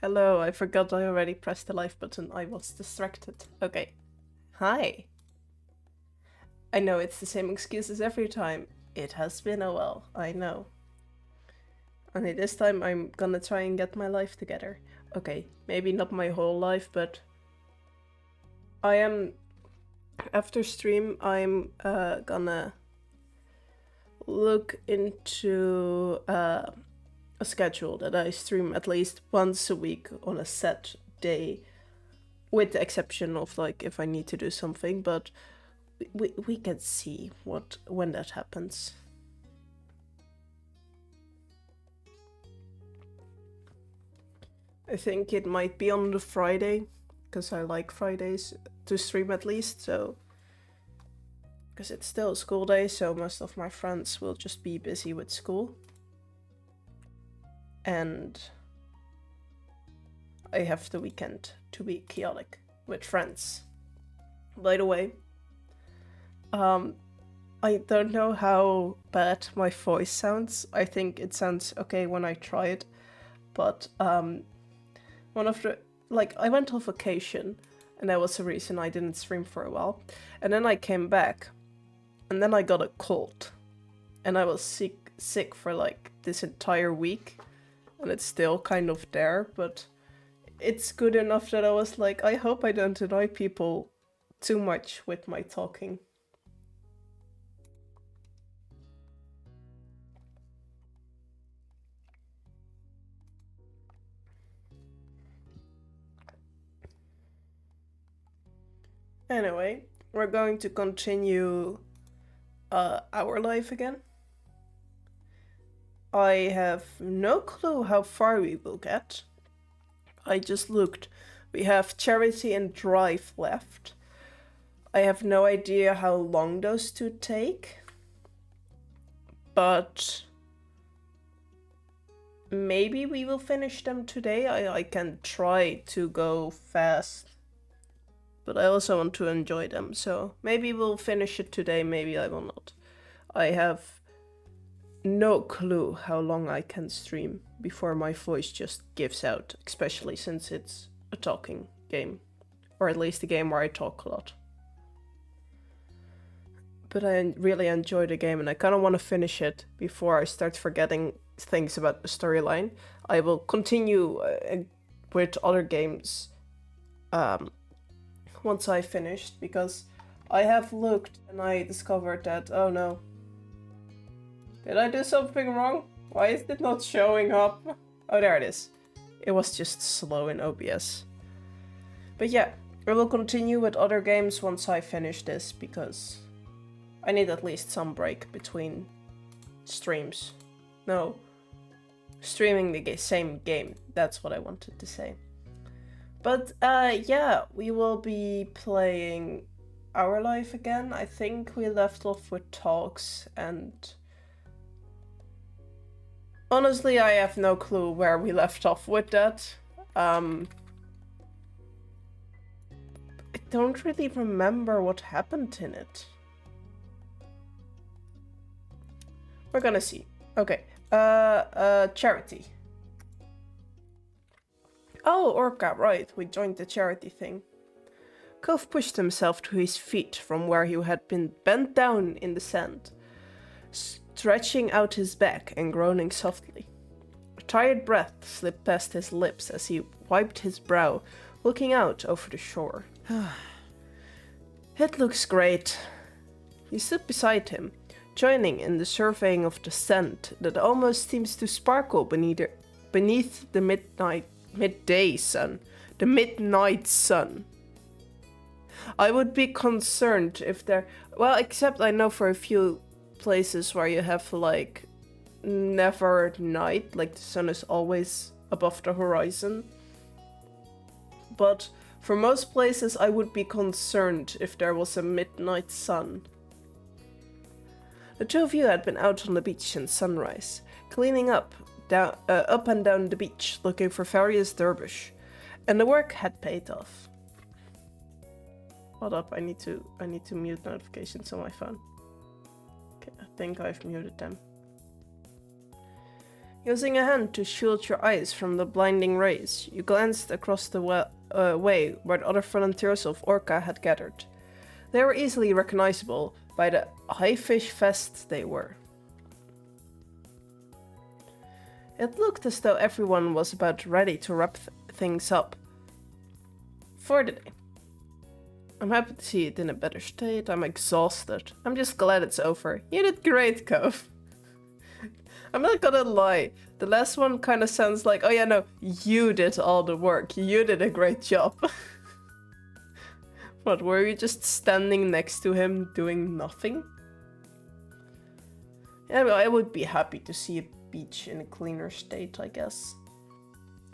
Hello, I forgot I already pressed the live button. I was distracted. Okay. Hi. I know it's the same excuses every time. It has been a while, I know. Only this time I'm gonna try and get my life together. Okay, maybe not my whole life, but I am... After stream, I'm gonna look into a schedule that I stream at least once a week on a set day, with the exception of like if I need to do something, but we can see when that happens. I think it might be on the Friday, because I like Fridays to stream at least, so... Because it's still school day, so most of my friends will just be busy with school. And I have the weekend to be chaotic with friends. By the way, I don't know how bad my voice sounds. I think it sounds okay when I try it, but one of the... Like, I went on vacation, and that was the reason I didn't stream for a while. And then I came back, and then I got a cold. And I was sick for like this entire week, and it's still kind of there, but it's good enough that I was like, I hope I don't annoy people too much with my talking. Anyway, we're going to continue our life again. I have no clue how far we will get. I just looked. We have Charity and Drive left. I have no idea how long those two take, but maybe we will finish them today. I can try to go fast, but I also want to enjoy them, so maybe we'll finish it today, maybe I will not. I have no clue how long I can stream before my voice just gives out, especially since it's a talking game, or at least a game where I talk a lot. But I really enjoy the game, and I kind of want to finish it before I start forgetting things about the storyline. I will continue with other games once I finished, because I have looked and I discovered that, oh no. Did I do something wrong? Why is it not showing up? Oh, there it is. It was just slow in OBS. But yeah, I will continue with other games once I finish this, because I need at least some break between streams. No, streaming the same game. That's what I wanted to say. But yeah, we will be playing Our Life again. I think we left off with talks, and honestly, I have no clue where we left off with that. I don't really remember what happened in it. We're gonna see. Okay. Charity. Oh, Orca, right. We joined the charity thing. Cove pushed himself to his feet from where he had been bent down in the sand, stretching out his back and groaning softly. A tired breath slipped past his lips as he wiped his brow, looking out over the shore. It looks great. He stood beside him, joining in the surveying of the sand that almost seems to sparkle beneath the midday sun. The midnight sun. I would be concerned if there... Well, except I know for a few places where you have, like, never night, like the sun is always above the horizon. But for most places, I would be concerned if there was a midnight sun. The two of you had been out on the beach since sunrise, cleaning up and down the beach, looking for various dervish, and the work had paid off. Hold up, I need to mute notifications on my phone. Okay, I think I've muted them. Using a hand to shield your eyes from the blinding rays, you glanced across the way where the other volunteers of Orca had gathered. They were easily recognizable by the high fish vests they wore. It looked as though everyone was about ready to wrap things up for the day. I'm happy to see it in a better state. I'm exhausted. I'm just glad it's over. You did great, Cove. I'm not gonna lie. The last one kind of sounds like, oh yeah, no, you did all the work. You did a great job. What, were you just standing next to him doing nothing? Yeah, well, I would be happy to see a beach in a cleaner state, I guess.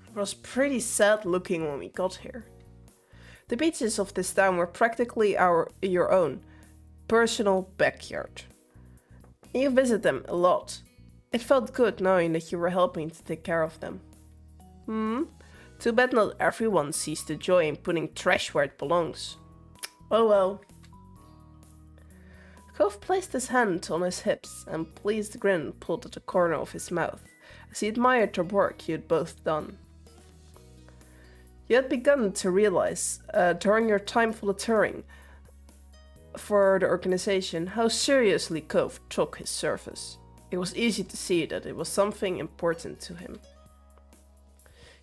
It was pretty sad looking when we got here. The beaches of this town were practically your own personal backyard. You visit them a lot. It felt good knowing that you were helping to take care of them. Too bad not everyone sees the joy in putting trash where it belongs. Oh well. Cove placed his hand on his hips and a pleased grin pulled at the corner of his mouth as he admired the work you had both done. You had begun to realize, during your time volunteering for the organization, how seriously Cove took his service. It was easy to see that it was something important to him.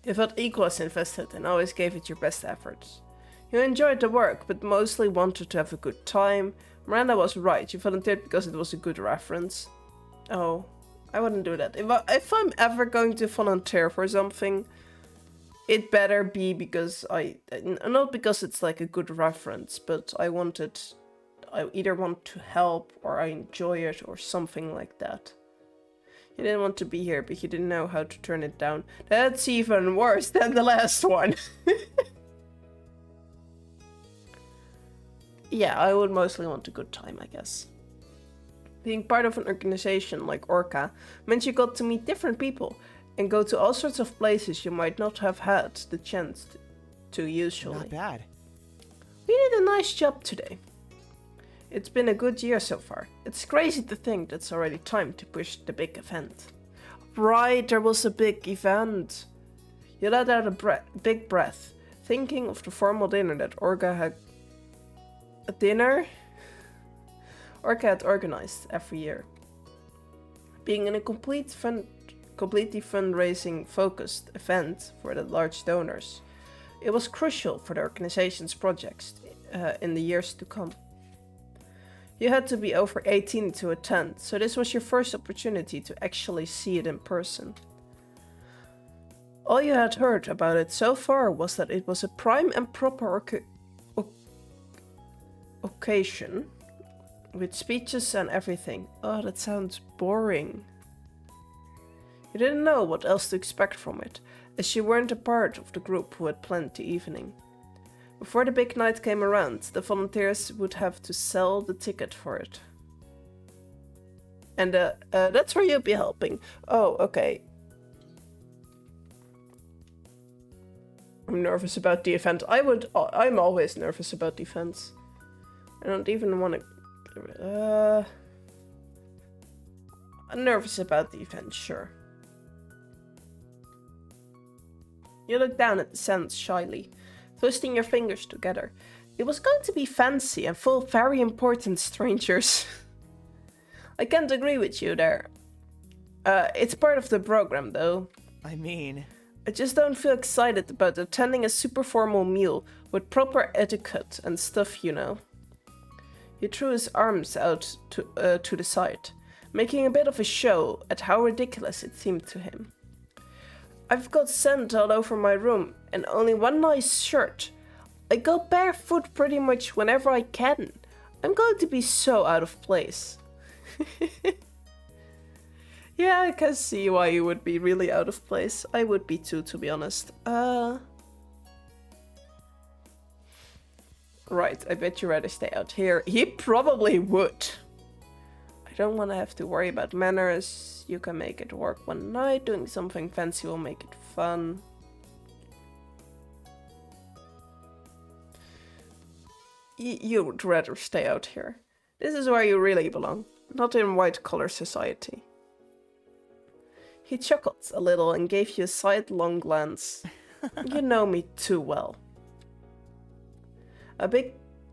You felt equally as invested and always gave it your best efforts. You enjoyed the work, but mostly wanted to have a good time. Miranda was right, you volunteered because it was a good reference. Oh, I wouldn't do that. If I'm ever going to volunteer for something, it better be because not because it's like a good reference, but I either want to help or I enjoy it or something like that. You didn't want to be here, but you didn't know how to turn it down. That's even worse than the last one. Yeah, I would mostly want a good time, I guess. Being part of an organization like Orca meant you got to meet different people and go to all sorts of places you might not have had the chance to usually. Not bad. We did a nice job today. It's been a good year so far. It's crazy to think that's already time to push the big event. Right, there was a big event. You let out a big breath, thinking of the formal dinner that Orca had organized every year. Being in a completely fundraising focused event for the large donors, it was crucial for the organization's projects in the years to come. You had to be over 18 to attend, so this was your first opportunity to actually see it in person. All you had heard about it so far was that it was a prime and proper occasion, with speeches and everything. Oh, that sounds boring. You didn't know what else to expect from it, as you weren't a part of the group who had planned the evening. Before the big night came around, the volunteers would have to sell the ticket for it. And that's where you'll be helping. Oh, okay. I'm nervous about the event. I'm always nervous about the events. I don't even want to... I'm nervous about the event, sure. You look down at the sands shyly, twisting your fingers together. It was going to be fancy and full of very important strangers. I can't agree with you there. It's part of the program, though. I mean... I just don't feel excited about attending a super formal meal with proper etiquette and stuff, you know. He threw his arms out to the side, making a bit of a show at how ridiculous it seemed to him. I've got sand all over my room and only one nice shirt. I go barefoot pretty much whenever I can. I'm going to be so out of place. Yeah, I can see why you would be really out of place. I would be too, to be honest. Right, I bet you'd rather stay out here. He probably would. I don't want to have to worry about manners. You can make it work one night. Doing something fancy will make it fun. You would rather stay out here. This is where you really belong, not in white collar society. He chuckled a little and gave you a sidelong glance. You know me too well. A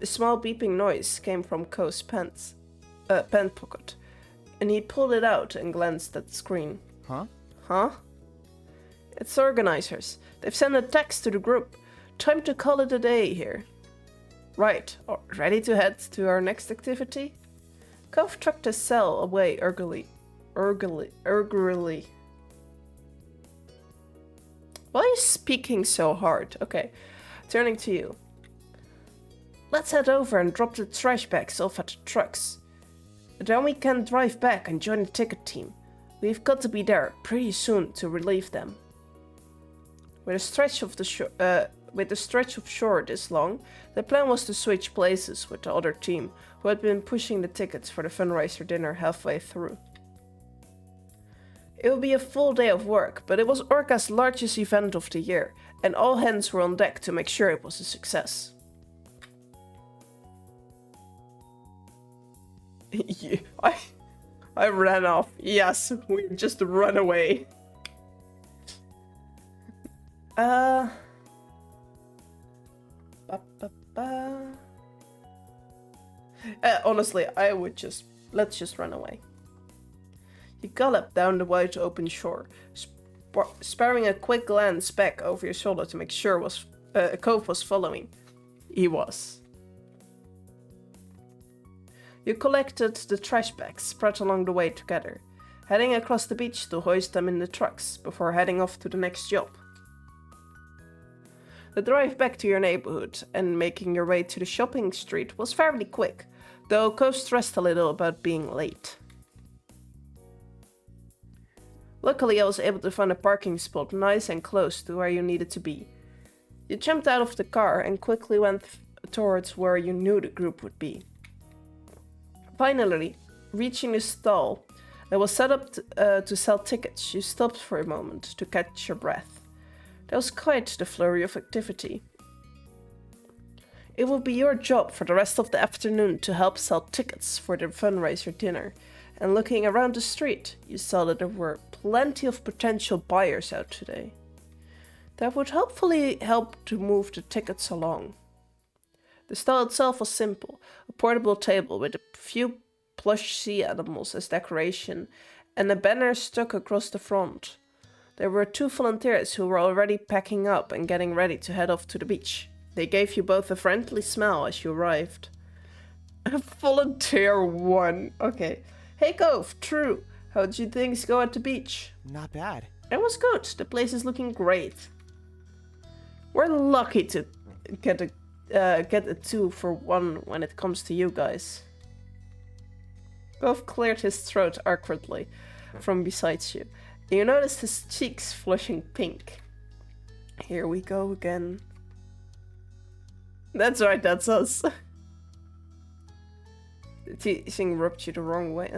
small beeping noise came from Ko's pen pocket, and he pulled it out and glanced at the screen. Huh? Huh? It's organizers. They've sent a text to the group. Time to call it a day here. Right, ready to head to our next activity? Cove tucked his cell away eagerly. Why are you speaking so hard? Okay, turning to you. Let's head over and drop the trash bags off at the trucks. Then we can drive back and join the ticket team. We've got to be there pretty soon to relieve them. With a stretch of shore this long, the plan was to switch places with the other team, who had been pushing the tickets for the fundraiser dinner halfway through. It would be a full day of work, but it was Orca's largest event of the year, and all hands were on deck to make sure it was a success. I ran off. Yes, we just ran away. Honestly, I would let's just run away. You galloped down the wide open shore, sparing a quick glance back over your shoulder to make sure Cove was following. He was. You collected the trash bags spread along the way together, heading across the beach to hoist them in the trucks before heading off to the next job. The drive back to your neighborhood and making your way to the shopping street was fairly quick, though Cove stressed a little about being late. Luckily, I was able to find a parking spot nice and close to where you needed to be. You jumped out of the car and quickly went towards where you knew the group would be. Finally, reaching the stall that was set up to sell tickets, you stopped for a moment to catch your breath. There was quite the flurry of activity. It would be your job for the rest of the afternoon to help sell tickets for the fundraiser dinner, and looking around the street, you saw that there were plenty of potential buyers out today. That would hopefully help to move the tickets along. The stall itself was simple, a portable table with a few plush sea animals as decoration, and a banner stuck across the front. There were 2 volunteers who were already packing up and getting ready to head off to the beach. They gave you both a friendly smile as you arrived. Volunteer 1. Okay. Hey Cove, True. How'd you things go at the beach? Not bad. It was good. The place is looking great. We're lucky to get a 2 for 1 when it comes to you guys. Cove cleared his throat awkwardly from beside you. You noticed his cheeks flushing pink. Here we go again. That's right, that's us. The teasing rubbed you the wrong way.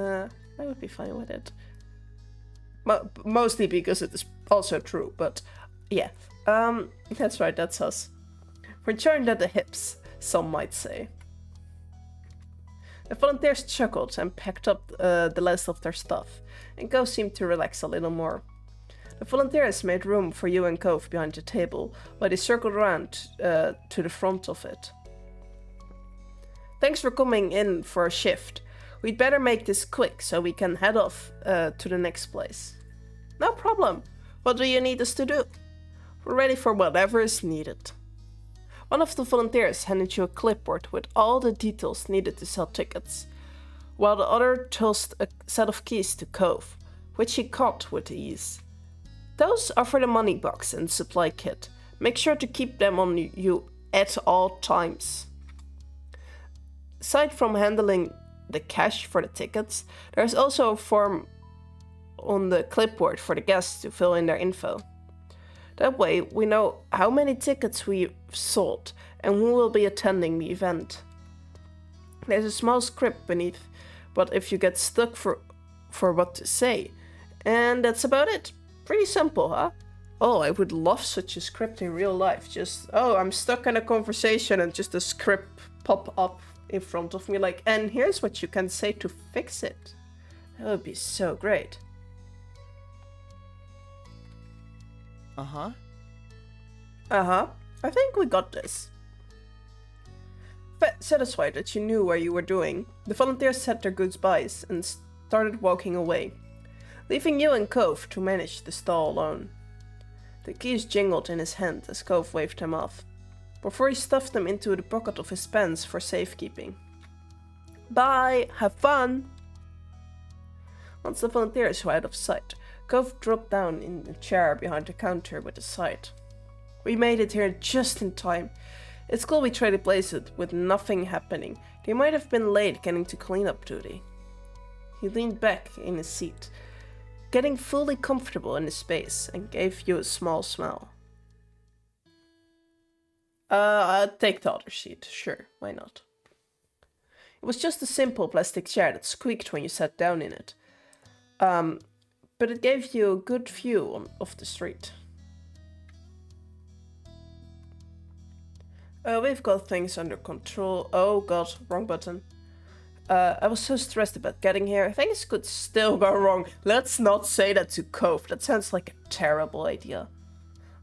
I would be fine with it. Mostly because it is also true, but yeah. That's right, that's us. We're joined at the hips, some might say. The volunteers chuckled and packed up the last of their stuff, and Cove seemed to relax a little more. The volunteers made room for you and Cove behind the table, while they circled around to the front of it. Thanks for coming in for a shift. We'd better make this quick so we can head off to the next place. No problem. What do you need us to do? We're ready for whatever is needed. One of the volunteers handed you a clipboard with all the details needed to sell tickets, while the other tossed a set of keys to Cove, which he caught with ease. Those are for the money box and supply kit. Make sure to keep them on you at all times. Aside from handling the cash for the tickets, there's also a form on the clipboard for the guests to fill in their info. That way, we know how many tickets we've sold and who will be attending the event. There's a small script beneath, but if you get stuck for what to say. And that's about it. Pretty simple, huh? Oh, I would love such a script in real life. Just, oh, I'm stuck in a conversation and just a script pop up in front of me like, and here's what you can say to fix it. That would be so great. Uh-huh. Uh-huh. I think we got this. Satisfied that you knew what you were doing, the volunteers said their goodbyes and started walking away, leaving you and Cove to manage the stall alone. The keys jingled in his hand as Cove waved them off, before he stuffed them into the pocket of his pants for safekeeping. Bye! Have fun! Once the volunteers were out of sight, Cove dropped down in the chair behind the counter with a sigh. We made it here just in time. It's cool we traded places with nothing happening. They might have been late getting to cleanup duty. He leaned back in his seat, getting fully comfortable in his space, and gave you a small smile. I'll take the other seat. Sure, why not? It was just a simple plastic chair that squeaked when you sat down in it. But it gave you a good view of the street. We've got things under control. Oh god, wrong button. I was so stressed about getting here. Things could still go wrong. Let's not say that to Cove. That sounds like a terrible idea.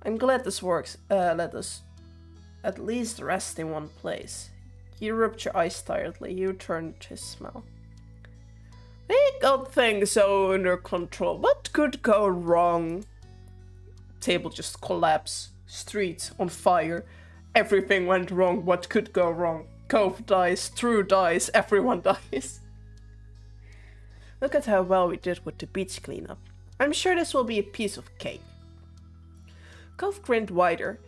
I'm glad this works. Let us at least rest in one place. You rubbed your eyes tiredly. You returned his smile. We got things so under control. What could go wrong? Table just collapsed. Street on fire. Everything went wrong. What could go wrong? Cove dies, True dies, everyone dies. Look at how well we did with the beach cleanup. I'm sure this will be a piece of cake. Cove grinned wider,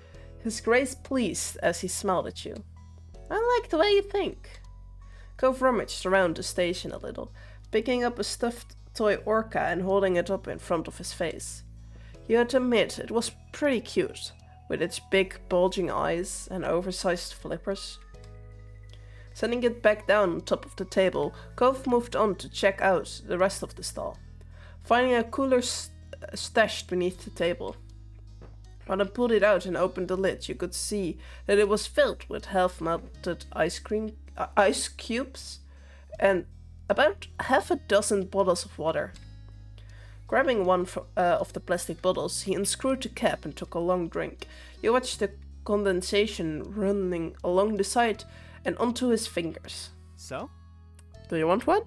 his grace pleased as he smiled at you. I like the way you think. Cove rummaged around the station a little, picking up a stuffed toy orca and holding it up in front of his face. You had to admit it was pretty cute, with its big bulging eyes and oversized flippers. Setting it back down on top of the table, Cove moved on to check out the rest of the stall, finding a cooler stashed beneath the table. When I pulled it out and opened the lid, you could see that it was filled with half-melted ice cubes and about half a dozen bottles of water. Grabbing one of the plastic bottles, he unscrewed the cap and took a long drink. You watched the condensation running along the side and onto his fingers. So? Do you want one?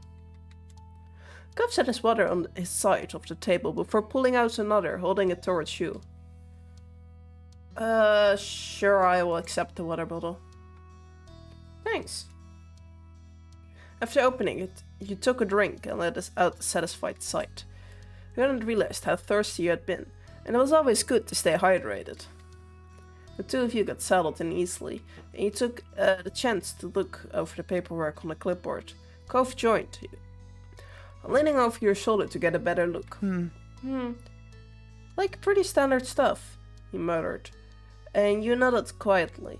Cove set his water on his side of the table before pulling out another, holding it towards you. Sure, I will accept the water bottle. Thanks. After opening it, you took a drink and let us out a satisfied sight. You hadn't realized how thirsty you had been, and it was always good to stay hydrated. The two of you got settled in easily, and you took the chance to look over the paperwork on the clipboard. Cove joined you, leaning over your shoulder to get a better look. Like pretty standard stuff, he muttered, and you nodded quietly.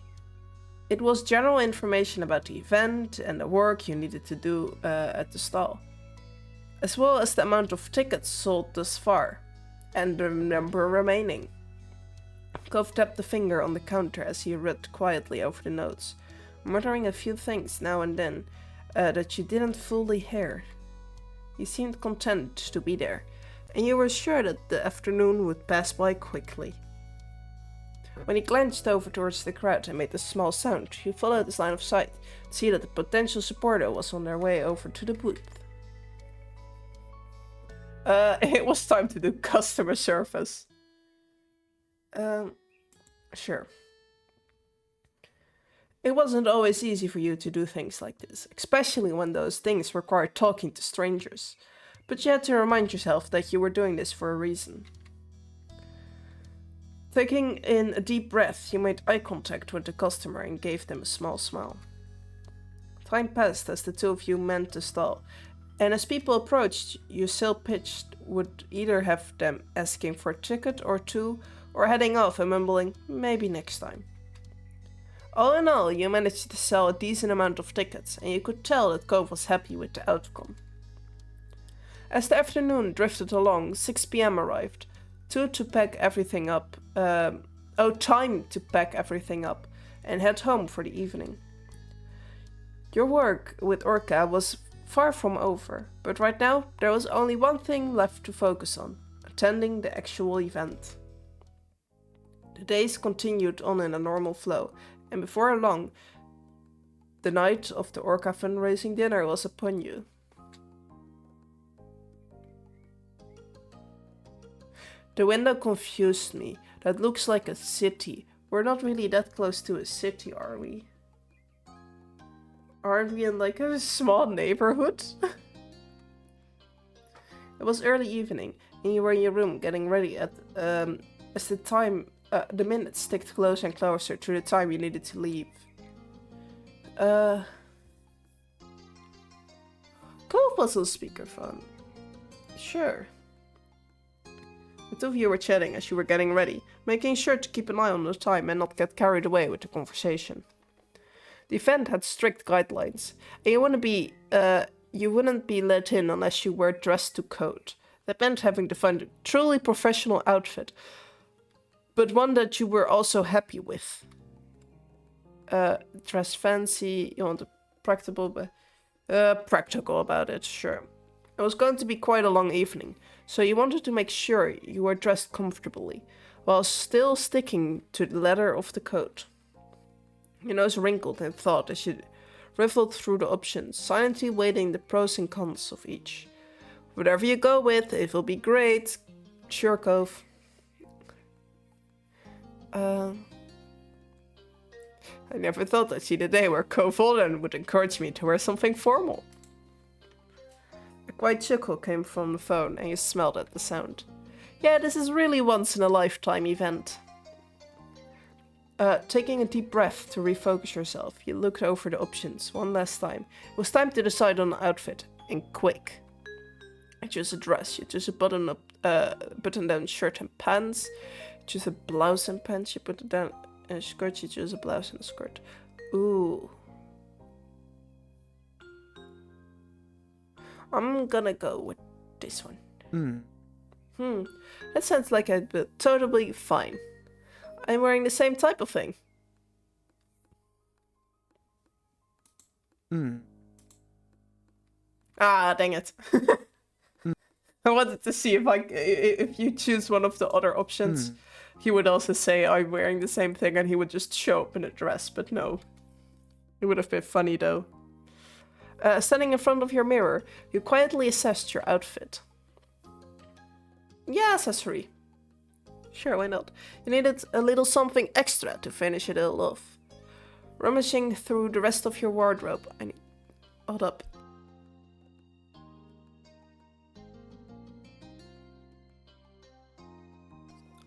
It was general information about the event and the work you needed to do at the stall, as well as the amount of tickets sold thus far, and the number remaining. Cove tapped a finger on the counter as he read quietly over the notes, muttering a few things now and then that you didn't fully hear. He seemed content to be there, and you were sure that the afternoon would pass by quickly. When he glanced over towards the crowd and made a small sound, you followed his line of sight to see that the potential supporter was on their way over to the booth. It was time to do customer service. Sure. It wasn't always easy for you to do things like this, especially when those things required talking to strangers. But you had to remind yourself that you were doing this for a reason. Taking in a deep breath, you made eye contact with the customer and gave them a small smile. Time passed as the two of you manned the stall, and as people approached, you still pitched would either have them asking for a ticket or two, or heading off and mumbling, maybe next time. All in all, you managed to sell a decent amount of tickets, and you could tell that Cove was happy with the outcome. As the afternoon drifted along, 6 p.m. arrived, time to pack everything up, and head home for the evening. Your work with Orca was far from over, but right now there was only one thing left to focus on, attending the actual event. The days continued on in a normal flow, and before long, the night of the Orca fundraising dinner was upon you. The window confused me. That looks like a city. We're not really that close to a city, are we? Aren't we in like a small neighborhood? It was early evening, and you were in your room getting ready as the minutes ticked closer and closer to the time you needed to leave. Call puzzle speakerphone. Sure. The two of you were chatting as you were getting ready, making sure to keep an eye on the time and not get carried away with the conversation. The event had strict guidelines, and you wouldn't be let in unless you were dressed to code. That meant having to find a truly professional outfit, but one that you were also happy with. Dress fancy, you want practical about it, sure. It was going to be quite a long evening, so you wanted to make sure you were dressed comfortably, while still sticking to the letter of the code. Your nose wrinkled in thought as you riffled through the options, silently weighing the pros and cons of each. Whatever you go with, it will be great. Sure, Cove. I never thought I'd see the day where Cove Holden would encourage me to wear something formal. A quiet chuckle came from the phone, and you smiled at the sound. Yeah, this is really once-in-a-lifetime event. Taking a deep breath to refocus yourself, you looked over the options one last time. It was time to decide on an outfit, and quick. You choose a dress, you choose a button-down shirt and pants, you choose a blouse and pants, you put it down a skirt, you choose a blouse and a skirt. Ooh. I'm gonna go with this one. That sounds like I'd be totally fine. I'm wearing the same type of thing. Ah, dang it. I wanted to see if you choose one of the other options, he would also say I'm wearing the same thing and he would just show up in a dress, but no. It would have been funny though. Standing in front of your mirror, you quietly assessed your outfit. Yeah, accessory. Sure, why not? You needed a little something extra to finish it all off. Rummaging through the rest of your wardrobe, hold up.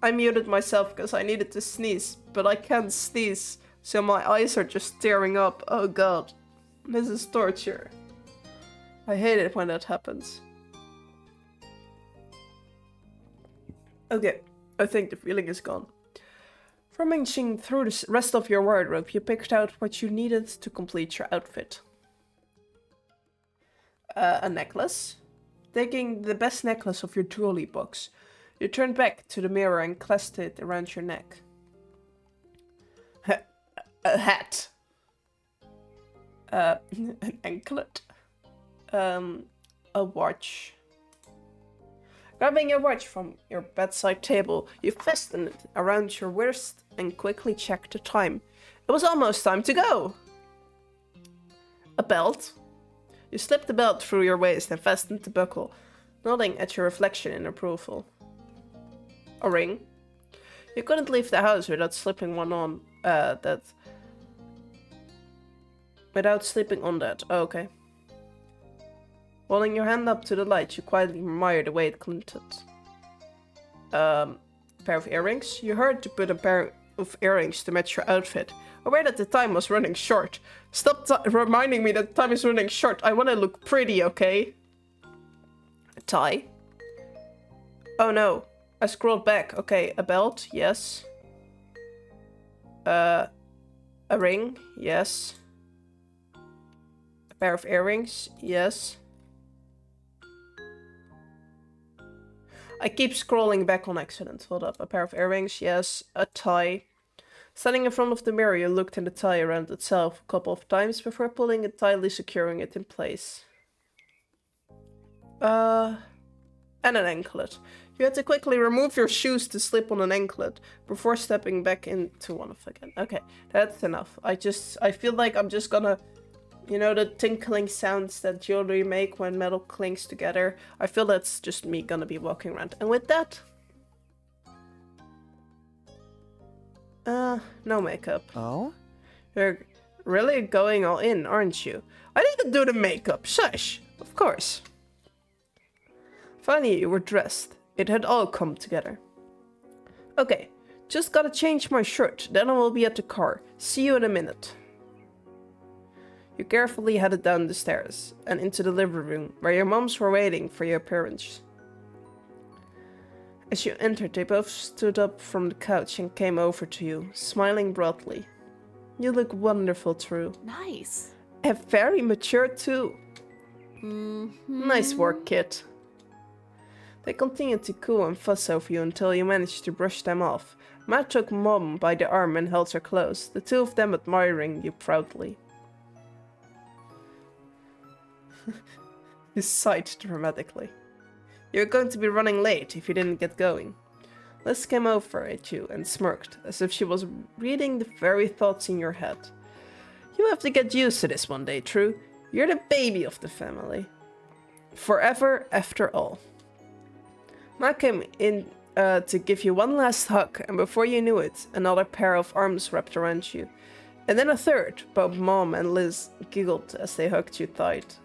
I muted myself because I needed to sneeze, but I can't sneeze, so my eyes are just tearing up. Oh god. This is torture. I hate it when that happens. Okay, I think the feeling is gone. Rummaging through the rest of your wardrobe, you picked out what you needed to complete your outfit. A necklace. Taking the best necklace of your jewelry box, you turned back to the mirror and clasped it around your neck. A hat. An anklet. A watch. Grabbing your watch from your bedside table, you fastened it around your wrist and quickly checked the time. It was almost time to go. A belt. You slipped the belt through your waist and fastened the buckle, nodding at your reflection in approval. A ring. You couldn't leave the house without slipping one on Without slipping on that. Oh, okay. Holding your hand up to the light, you quietly admired the way it glinted. Pair of earrings. You hurried to put a pair of earrings to match your outfit, aware that the time was running short. Stop reminding me that time is running short. I want to look pretty, okay? A tie. Oh no. I scrolled back. Okay, a belt, yes. A ring, yes. A pair of earrings, yes. I keep scrolling back on accident. Hold up. A pair of earrings, yes. A tie. Standing in front of the mirror, you looked in the tie around itself a couple of times before pulling it tightly, securing it in place. And an anklet. You had to quickly remove your shoes to slip on an anklet before stepping back into one again. Okay, that's enough. I feel like I'm just gonna, you know, the tinkling sounds that jewelry make when metal clinks together. I feel that's just me gonna be walking around. And with that, no makeup. Oh? You're really going all in, aren't you? I didn't do the makeup. Shush. Of course. Finally, you were dressed. It had all come together. Okay, just gotta change my shirt, then I will be at the car. See you in a minute. You carefully headed down the stairs and into the living room, where your moms were waiting for your parents. As you entered, they both stood up from the couch and came over to you, smiling broadly. You look wonderful, True. Nice. And very mature too. Nice work, kid. They continued to coo and fuss over you until you managed to brush them off. Matt took Mom by the arm and held her close, the two of them admiring you proudly. He sighed dramatically. You were going to be running late if you didn't get going. Liz came over at you and smirked, as if she was reading the very thoughts in your head. You have to get used to this one day, True. You're the baby of the family. Forever after all. Matt came in to give you one last hug, and before you knew it, another pair of arms wrapped around you. And then a third. Both Mom and Liz giggled as they hugged you tight.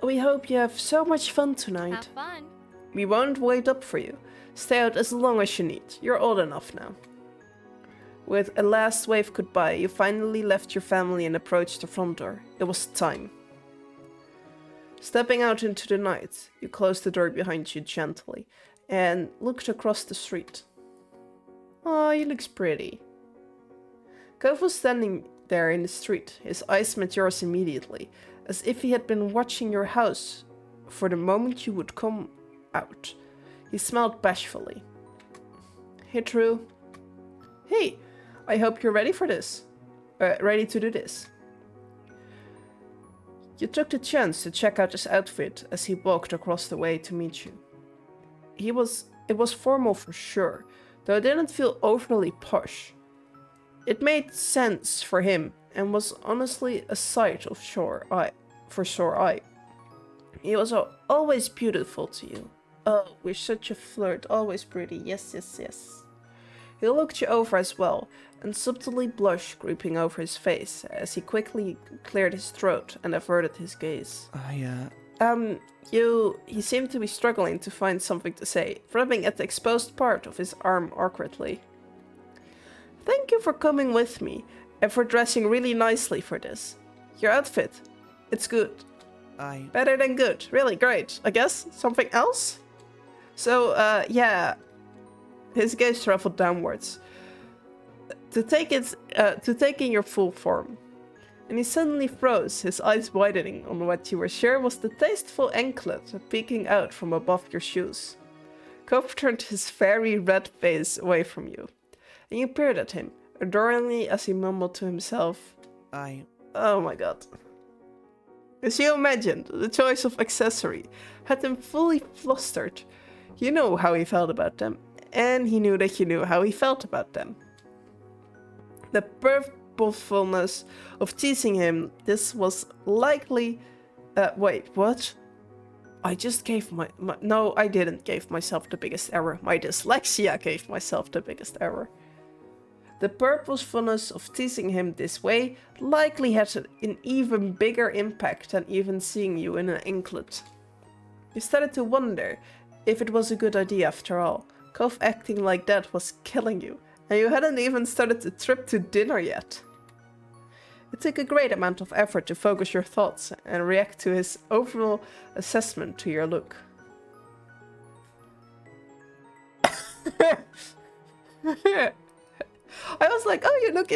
We hope you have so much fun tonight. Have fun. We won't wait up for you. Stay out as long as you need. You're old enough now. With a last wave goodbye, you finally left your family and approached the front door. It was time. Stepping out into the night, you closed the door behind you gently and looked across the street. Oh, he looks pretty. Cove was standing there in the street. His eyes met yours immediately, as if he had been watching your house for the moment you would come out. He smiled bashfully. Hey, True. Hey, I hope you're ready for this. Ready to do this. You took the chance to check out his outfit as he walked across the way to meet you. It was formal for sure, though it didn't feel overly posh. It made sense for him and was honestly a sight of sore eye. He was always beautiful to you. Oh, we're such a flirt, always pretty, yes, yes, yes. He looked you over as well, and subtly blush creeping over his face as he quickly cleared his throat and averted his gaze. He seemed to be struggling to find something to say, rubbing at the exposed part of his arm awkwardly. Thank you for coming with me, and for dressing really nicely for this. Your outfit, it's good. Better than good, really great. I guess, something else? So, yeah. His gaze traveled downwards. To take in your full form. And he suddenly froze, his eyes widening on what you were sure was the tasteful anklet peeking out from above your shoes. Cope turned his very red face away from you, and you peered at him, adoringly as he mumbled to himself, Oh my god. As you imagined, the choice of accessory had him fully flustered. You know how he felt about them, and he knew that you knew how he felt about them. The purposefulness of teasing him, this was likely... wait, what? I just gave no, I didn't give myself the biggest error. My dyslexia gave myself the biggest error. The purposefulness of teasing him this way likely had an even bigger impact than even seeing you in an anklet. You started to wonder if it was a good idea after all. Cove acting like that was killing you, and you hadn't even started the trip to dinner yet. It took a great amount of effort to focus your thoughts and react to his overall assessment to your look. I was like, oh, your look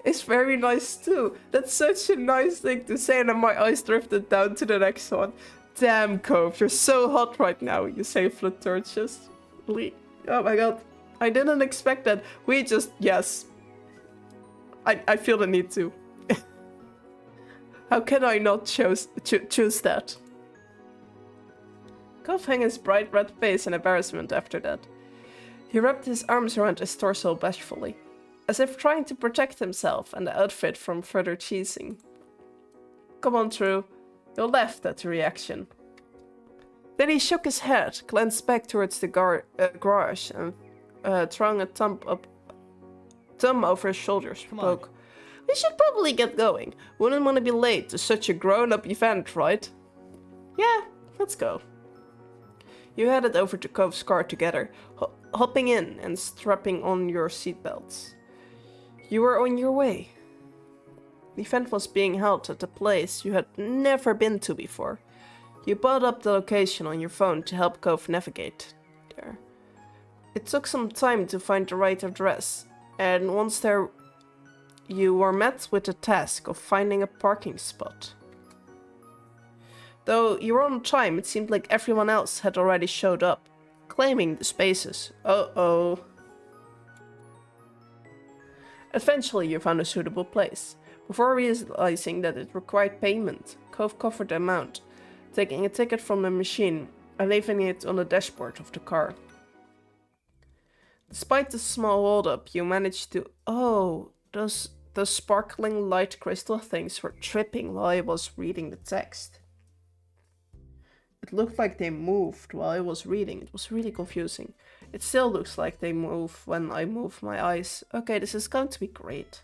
is very nice too. That's such a nice thing to say, and then my eyes drifted down to the next one. Damn, Cove, you're so hot right now, you say flirtatiously. Oh my god, I didn't expect that. We just, yes. I feel the need to. How can I not choose that? Cove hung his bright red face in embarrassment after that. He wrapped his arms around his torso bashfully, as if trying to protect himself and the outfit from further teasing. Come on, True. You laughed at the reaction. Then he shook his head, glanced back towards the garage, and throwing a thumb over his shoulder, spoke. We should probably get going. Wouldn't want to be late to such a grown-up event, right? Yeah, let's go. You headed over to Cove's car together, hopping in and strapping on your seatbelts. You were on your way. The event was being held at a place you had never been to before. You brought up the location on your phone to help Cove navigate there. It took some time to find the right address, and once there, you were met with the task of finding a parking spot. Though you were on time, it seemed like everyone else had already showed up, claiming the spaces. Uh-oh. Eventually, you found a suitable place. Before realizing that it required payment, Cove covered the amount, taking a ticket from the machine and leaving it on the dashboard of the car. Despite the small hold-up, you managed to... Oh, those sparkling light crystal things were tripping while I was reading the text. It looked like they moved while I was reading. It was really confusing. It still looks like they move when I move my eyes. Okay, this is going to be great.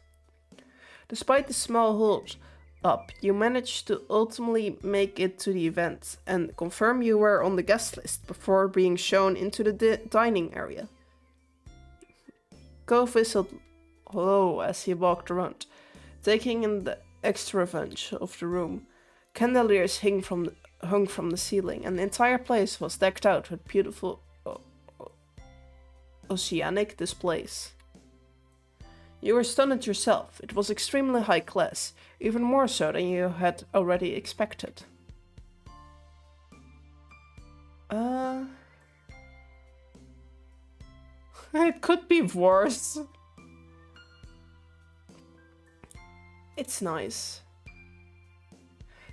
Despite the small hold-up, you managed to ultimately make it to the event and confirm you were on the guest list before being shown into the dining area. Cove whistled low as he walked around, taking in the extra range of the room. Chandeliers hung from the ceiling, and the entire place was decked out with beautiful oceanic displays. You were stunned yourself. It was extremely high class, even more so than you had already expected. It could be worse. It's nice.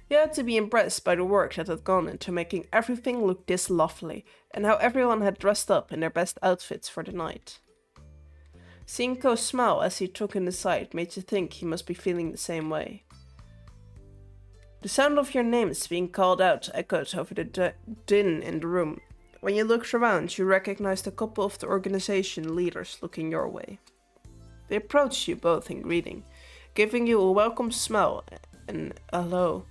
You had to be impressed by the work that had gone into making everything look this lovely, and how everyone had dressed up in their best outfits for the night. Seeing Ko smile as he took in the sight made you think he must be feeling the same way. The sound of your names being called out echoed over the din in the room. When you looked around, you recognized a couple of the organization leaders looking your way. They approached you both in greeting, giving you a welcome smile and a hello.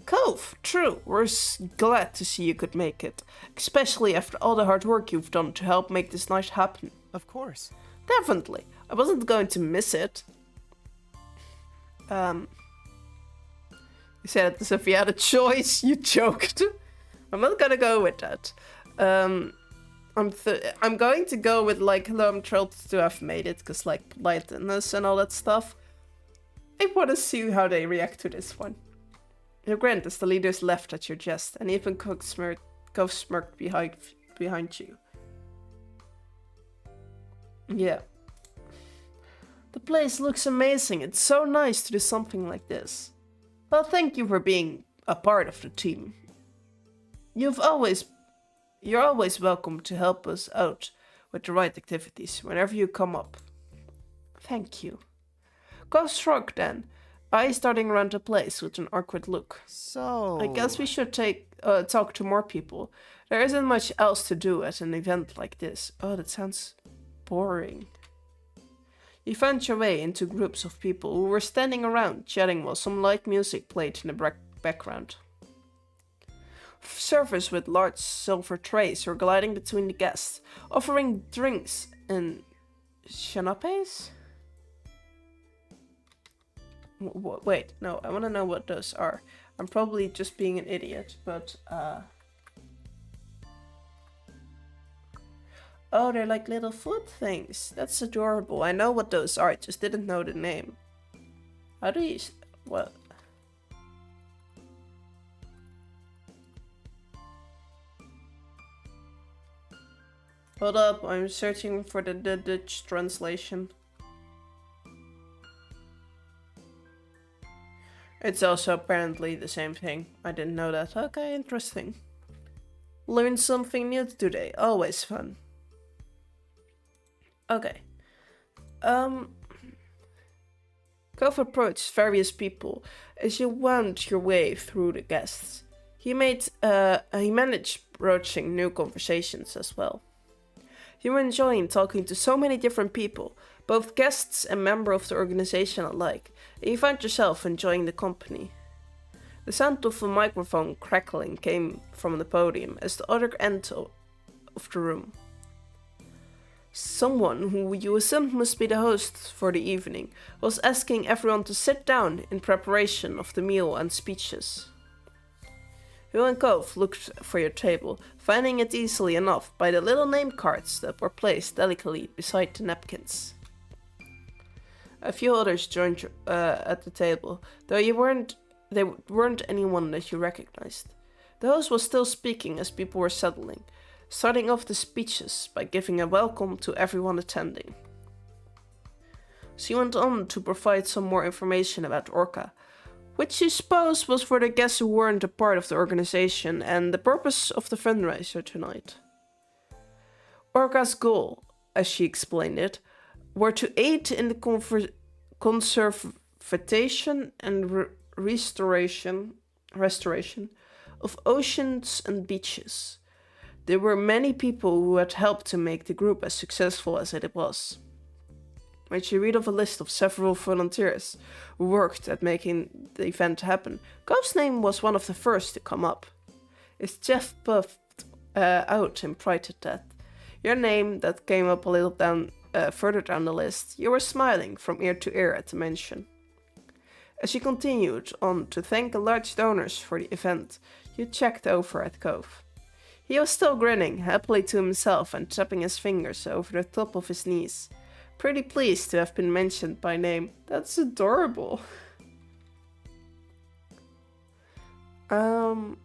Cove, True, we're glad to see you could make it, especially after all the hard work you've done to help make this night happen. Of course. Definitely. I wasn't going to miss it. You said it as if you had a choice. You joked. I'm not gonna go with that. I'm going to go with like, hello, I'm thrilled to have made it, because like politeness and all that stuff. I want to see how they react to this one. You grinned as the leaders left at your jest, and even Cove smirked behind you. Yeah. The place looks amazing. It's so nice to do something like this. Well, thank you for being a part of the team. You're always welcome to help us out with the right activities whenever you come up. Thank you. Go shrugged then, eyes darting around the place with an awkward look. So... I guess we should talk to more people. There isn't much else to do at an event like this. Oh, that sounds boring. You found your way into groups of people who were standing around chatting while some light music played in the background. Servers with large silver trays were gliding between the guests, offering drinks and canapes? Wait, no, I want to know what those are. I'm probably just being an idiot, but oh, they're like little food things. That's adorable. I know what those are, I just didn't know the name. How do you... what? Hold up, I'm searching for the Dutch translation. It's also apparently the same thing. I didn't know that. Okay, interesting. Learn something new today. Always fun. Okay. Cove approached various people as you wound your way through the guests. He managed broaching new conversations as well. You were enjoying talking to so many different people, both guests and members of the organization alike, and you found yourself enjoying the company. The sound of a microphone crackling came from the podium as the other end of the room. Someone who you assumed must be the host for the evening was asking everyone to sit down in preparation of the meal and speeches. You and Cove looked for your table, finding it easily enough by the little name cards that were placed delicately beside the napkins. A few others joined at the table, though they weren't anyone that you recognized. The host was still speaking as people were settling, starting off the speeches by giving a welcome to everyone attending. She went on to provide some more information about Orca, which she supposed was for the guests who weren't a part of the organization and the purpose of the fundraiser tonight. Orca's goal, as she explained it, were to aid in the conservation and restoration of oceans and beaches. There were many people who had helped to make the group as successful as it was. When she read off a list of several volunteers who worked at making the event happen, Cove's name was one of the first to come up. His chest puffed out in pride at that. Your name that came up a little further down the list. You were smiling from ear to ear at the mention. As she continued on to thank the large donors for the event, you checked over at Cove. He was still grinning happily to himself and tapping his fingers over the top of his knees. Pretty pleased to have been mentioned by name. That's adorable. You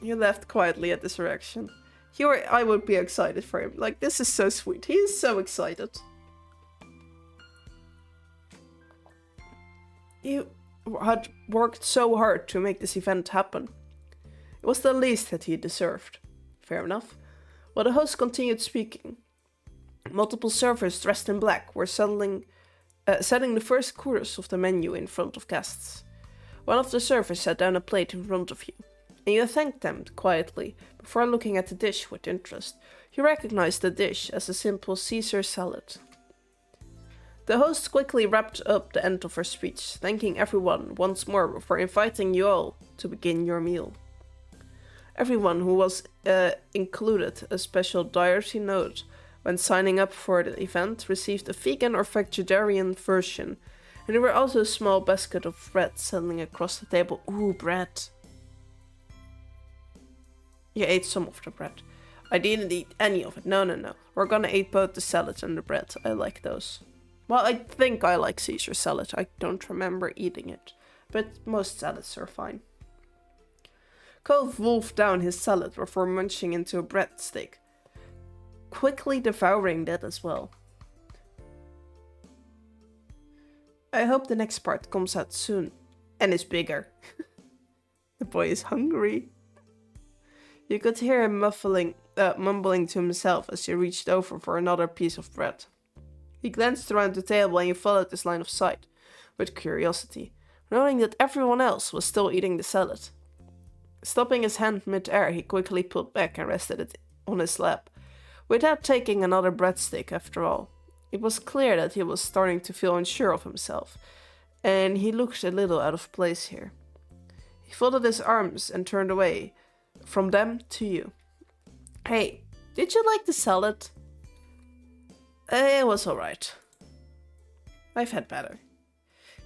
laughed quietly at this reaction. I would be excited for him. Like, this is so sweet. He is so excited. You had worked so hard to make this event happen. It was the least that he deserved. Fair enough. While the host continued speaking, multiple servers dressed in black were setting the first course of the menu in front of guests. One of the servers set down a plate in front of you, and you thanked them quietly before looking at the dish with interest. You recognized the dish as a simple Caesar salad. The host quickly wrapped up the end of her speech, thanking everyone once more before inviting you all to begin your meal. Everyone who was included a special dietary note when signing up for the event received a vegan or vegetarian version, and there were also a small basket of bread settling across the table. Ooh, bread. You ate some of the bread. I didn't eat any of it. No. We're gonna eat both the salad and the bread. I like those. Well, I think I like Caesar salad. I don't remember eating it, but most salads are fine. Cove wolfed down his salad before munching into a breadstick, quickly devouring that as well. I hope the next part comes out soon and is bigger. The boy is hungry. You could hear him mumbling to himself as he reached over for another piece of bread. He glanced around the table and you followed his line of sight with curiosity, knowing that everyone else was still eating the salad. Stopping his hand mid-air, he quickly pulled back and rested it on his lap, without taking another breadstick after all. It was clear that he was starting to feel unsure of himself, and he looked a little out of place here. He folded his arms and turned away from them to you. Hey, did you like the salad? It was alright. I've had better.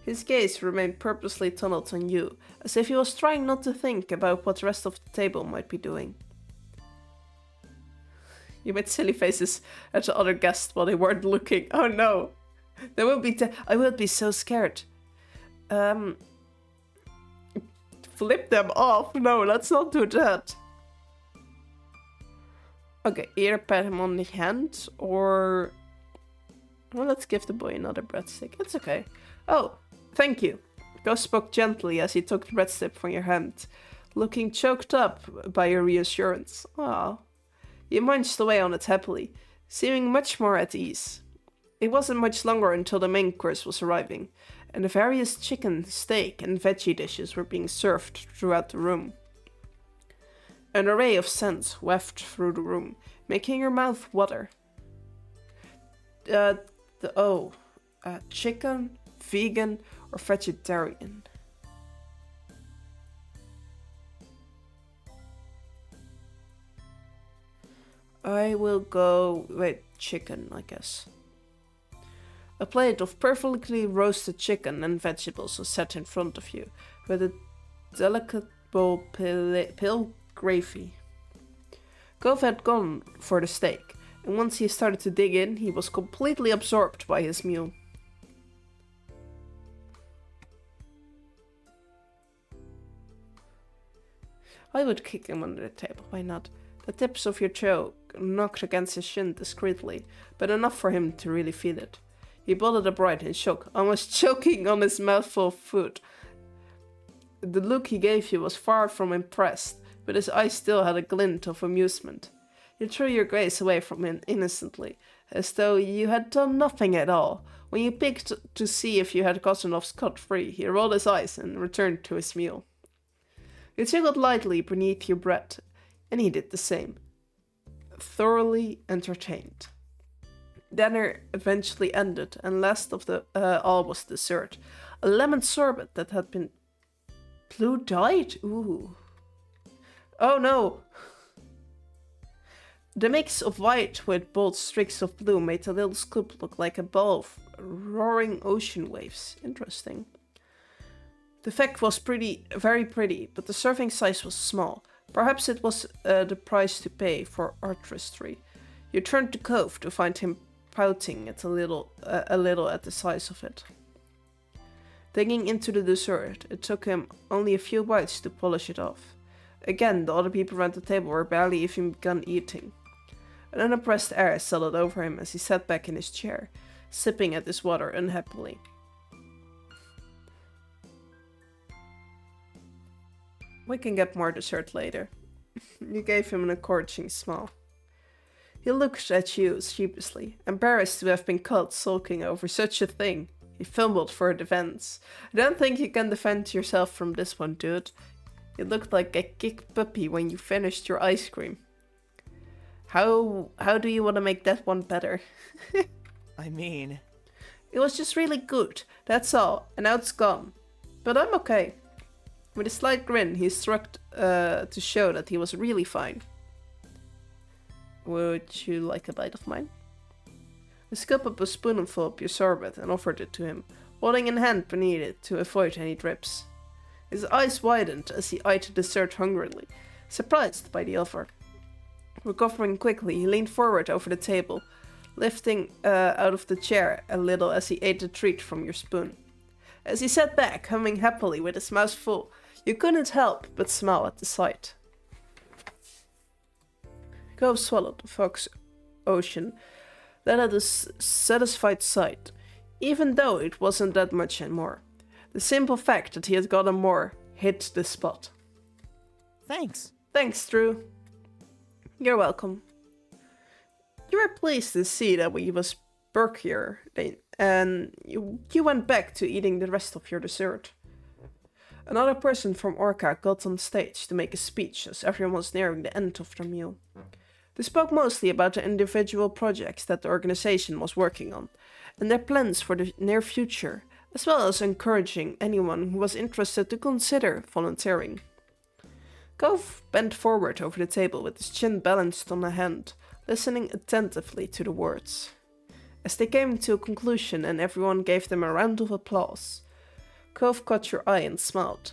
His gaze remained purposely tunneled on you, as if he was trying not to think about what the rest of the table might be doing. You made silly faces at the other guests while they weren't looking. Oh no! I would be so scared. Flip them off. No, let's not do that. Okay, either pat him on the hand or... Well, let's give the boy another breadstick. It's okay. Oh, thank you. Ghost spoke gently as he took the breadstick from your hand, looking choked up by your reassurance. Ah. He munched away on it happily, seeming much more at ease. It wasn't much longer until the main course was arriving, and the various chicken, steak, and veggie dishes were being served throughout the room. An array of scents wafted through the room, making your mouth water. Chicken, vegan, or vegetarian? I will go with chicken, I guess. A plate of perfectly roasted chicken and vegetables was set in front of you, with a delicate bowl pale gravy. Cove had gone for the steak, and once he started to dig in, he was completely absorbed by his meal. I would kick him under the table, why not? The tips of your toe knocked against his shin discreetly, but enough for him to really feel it. He bolted upright in shock, almost choking on his mouthful of food. The look he gave you was far from impressed, but his eyes still had a glint of amusement. You threw your gaze away from him innocently, as though you had done nothing at all. When you peeked to see if you had gotten off scot-free, he rolled his eyes and returned to his meal. You tingled lightly beneath your breath, and he did the same. Thoroughly entertained. Dinner eventually ended, and last of the all was dessert. A lemon sorbet that had been blue-dyed? Ooh. Oh no! The mix of white with bold streaks of blue made the little scoop look like a ball of roaring ocean waves. Interesting. The effect was very pretty, but the serving size was small. Perhaps it was the price to pay for artistry. You turned to Cove to find him pouting a little at the size of it. Digging into the dessert, it took him only a few bites to polish it off. Again, the other people around the table were barely even begun eating. An unimpressed air settled over him as he sat back in his chair, sipping at his water unhappily. We can get more dessert later. You gave him an encouraging smile. He looked at you sheepishly, embarrassed to have been caught sulking over such a thing. He fumbled for a defense. I don't think you can defend yourself from this one, dude. You looked like a kicked puppy when you finished your ice cream. How do you want to make that one better? I mean... It was just really good, that's all, and now it's gone. But I'm okay. With a slight grin, he shrugged to show that he was really fine. Would you like a bite of mine? He scooped up a spoonful of your sorbet and offered it to him, holding in hand beneath it to avoid any drips. His eyes widened as he eyed the dessert hungrily, surprised by the offer. Recovering quickly, he leaned forward over the table, lifting out of the chair a little as he ate the treat from your spoon. As he sat back, humming happily with his mouth full, you couldn't help but smile at the sight. Cove swallowed the fox ocean, that had a satisfied sight, even though it wasn't that much and more. The simple fact that he had gotten more hit the spot. Thanks. Thanks, Drew. You're welcome. You were pleased to see that we was perkier, and you went back to eating the rest of your dessert. Another person from Orca got on stage to make a speech as everyone was nearing the end of their meal. They spoke mostly about the individual projects that the organization was working on, and their plans for the near future, as well as encouraging anyone who was interested to consider volunteering. Cove bent forward over the table with his chin balanced on a hand, listening attentively to the words. As they came to a conclusion and everyone gave them a round of applause, Cove caught your eye and smiled.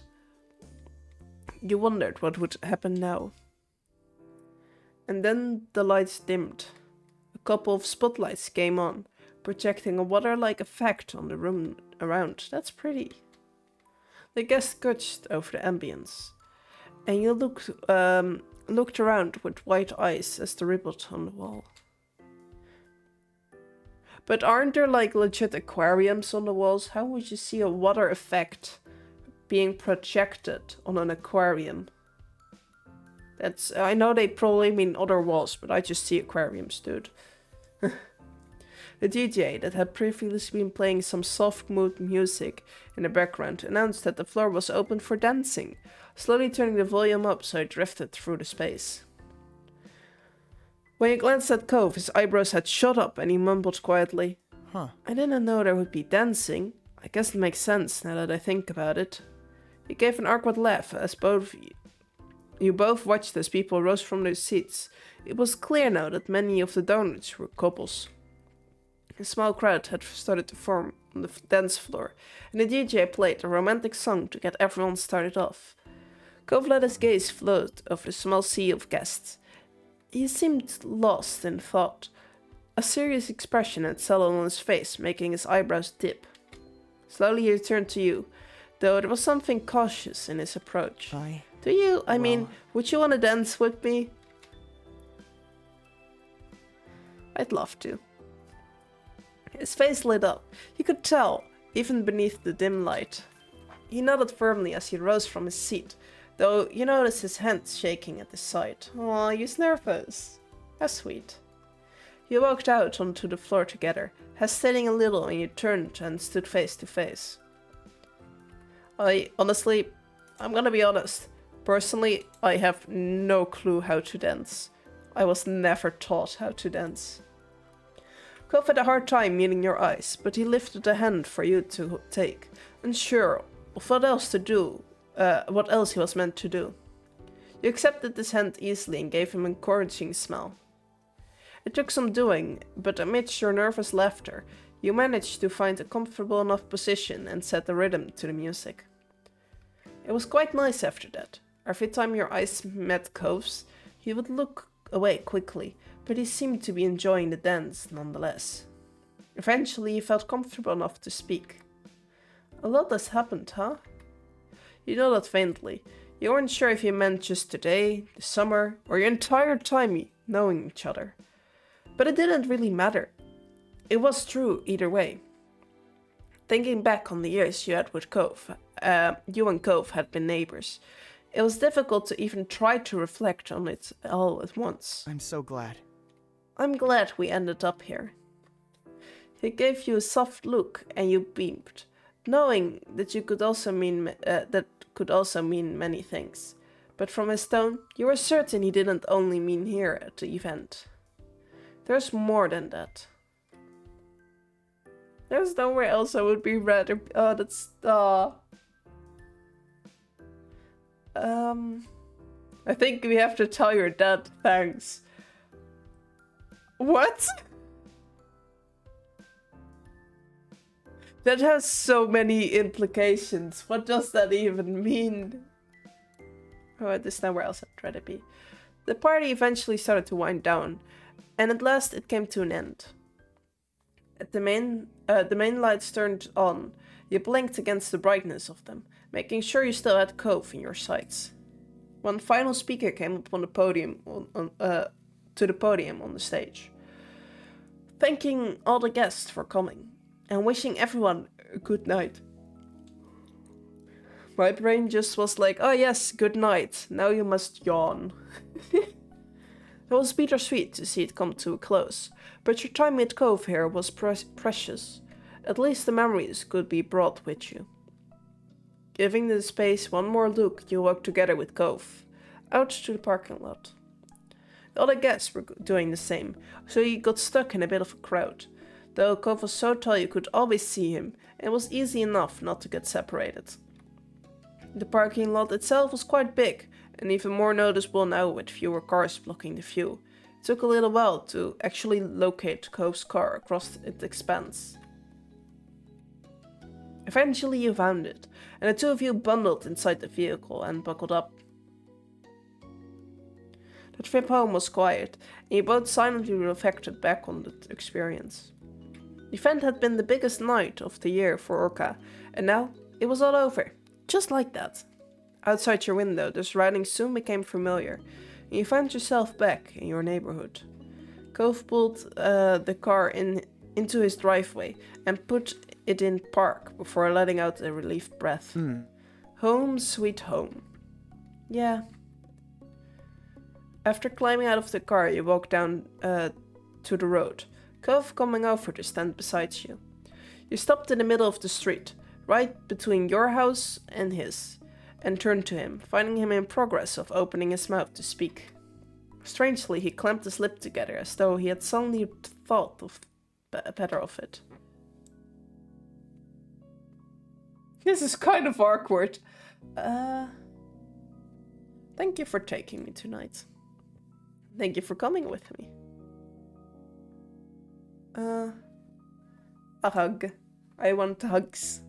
You wondered what would happen now. And then the lights dimmed. A couple of spotlights came on, projecting a water-like effect on the room around. That's pretty. The guest gushed over the ambience, and you looked around with wide eyes as they rippled on the wall. But aren't there like legit aquariums on the walls? How would you see a water effect being projected on an aquarium? I know they probably mean other walls, but I just see aquariums, dude. The DJ, that had previously been playing some soft mood music in the background, announced that the floor was open for dancing, slowly turning the volume up so it drifted through the space. When he glanced at Cove, his eyebrows had shot up and he mumbled quietly, Huh. I didn't know there would be dancing. I guess it makes sense now that I think about it. He gave an awkward laugh as you both watched as people rose from their seats. It was clear now that many of the donuts were couples. A small crowd had started to form on the dance floor, and the DJ played a romantic song to get everyone started off. Cove let his gaze float over the small sea of guests. He seemed lost in thought. A serious expression had settled on his face, making his eyebrows dip. Slowly he turned to you, though there was something cautious in his approach. Would you want to dance with me? I'd love to. His face lit up. You could tell, even beneath the dim light. He nodded firmly as he rose from his seat, though you noticed his hands shaking at his side. Aw, he's nervous. How sweet. You walked out onto the floor together, hesitating a little, and you turned and stood face to face. I'm gonna be honest. Personally, I have no clue how to dance. I was never taught how to dance. Cove had a hard time meeting your eyes, but he lifted a hand for you to take, unsure of what else he was meant to do. You accepted his hand easily and gave him an encouraging smile. It took some doing, but amidst your nervous laughter, you managed to find a comfortable enough position and set the rhythm to the music. It was quite nice after that. Every time your eyes met Cove's, he would look away quickly, but he seemed to be enjoying the dance nonetheless. Eventually, he felt comfortable enough to speak. A lot has happened, huh? You nodded faintly. You weren't sure if he meant just today, the summer, or your entire time knowing each other. But it didn't really matter. It was true either way. Thinking back on the years you had with Cove, you and Cove had been neighbors. It was difficult to even try to reflect on it all at once. I'm so glad. I'm glad we ended up here. He gave you a soft look and you beamed, knowing that could also mean many things. But from his tone, you were certain he didn't only mean here at the event. There's more than that. There's nowhere else I would be rather. I think we have to tell your dad thanks. What? That has so many implications. What does that even mean? Oh, there's nowhere else I'd rather be. The party eventually started to wind down, and at last it came to an end. At the main lights turned on, you blinked against the brightness of them, making sure you still had Cove in your sights. One final speaker came up on the podium to the podium on the stage, thanking all the guests for coming and wishing everyone a good night. My brain just was like, oh yes, good night, now you must yawn. It was bittersweet to see it come to a close, but your time with Cove here was precious. At least the memories could be brought with you. Giving the space one more look, you walked together with Cove, out to the parking lot. The other guests were doing the same, so you got stuck in a bit of a crowd. Though Cove was so tall you could always see him, and it was easy enough not to get separated. The parking lot itself was quite big, and even more noticeable now with fewer cars blocking the view. It took a little while to actually locate Cove's car across its expanse. Eventually you found it, and the two of you bundled inside the vehicle and buckled up. The trip home was quiet, and you both silently reflected back on the experience. The event had been the biggest night of the year for Orca, and now it was all over, just like that. Outside your window, the surroundings soon became familiar, and you found yourself back in your neighborhood. Cove pulled the car into his driveway and put it in park before letting out a relieved breath. Home sweet home. Yeah. After climbing out of the car, you walk down to the road, Cove coming over to stand beside you. You stopped in the middle of the street, right between your house and his, and turned to him, finding him in progress of opening his mouth to speak. Strangely, he clamped his lips together as though he had suddenly thought of better of it. This is kind of awkward. Thank you for taking me tonight. Thank you for coming with me. A hug. I want hugs.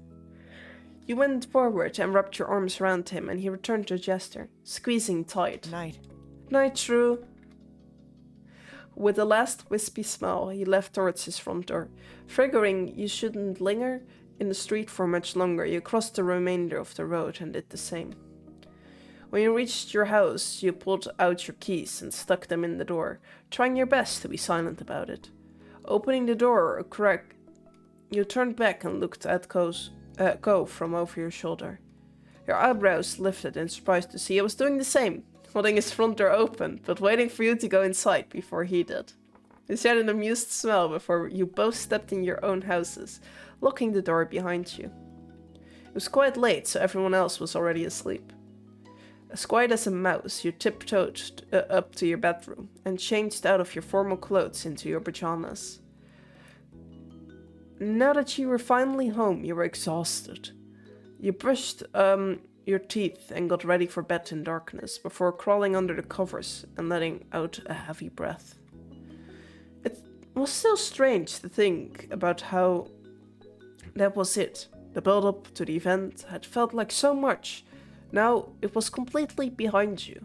You went forward and wrapped your arms around him, and he returned your gesture, squeezing tight. Night. Night, True. With a last wispy smile, he left towards his front door. Figuring you shouldn't linger in the street for much longer, you crossed the remainder of the road and did the same. When you reached your house, you pulled out your keys and stuck them in the door, trying your best to be silent about it. Opening the door a crack, you turned back and looked at Cove from over your shoulder. Your eyebrows lifted in surprise to see he was doing the same, holding his front door open, but waiting for you to go inside before he did. You shared an amused smile before you both stepped in your own houses, locking the door behind you. It was quite late, so everyone else was already asleep. As quiet as a mouse, you tiptoed up to your bedroom and changed out of your formal clothes into your pajamas. Now that you were finally home, you were exhausted. You brushed your teeth and got ready for bed in darkness before crawling under the covers and letting out a heavy breath. It was still strange to think about how that was it. The build-up to the event had felt like so much. Now it was completely behind you.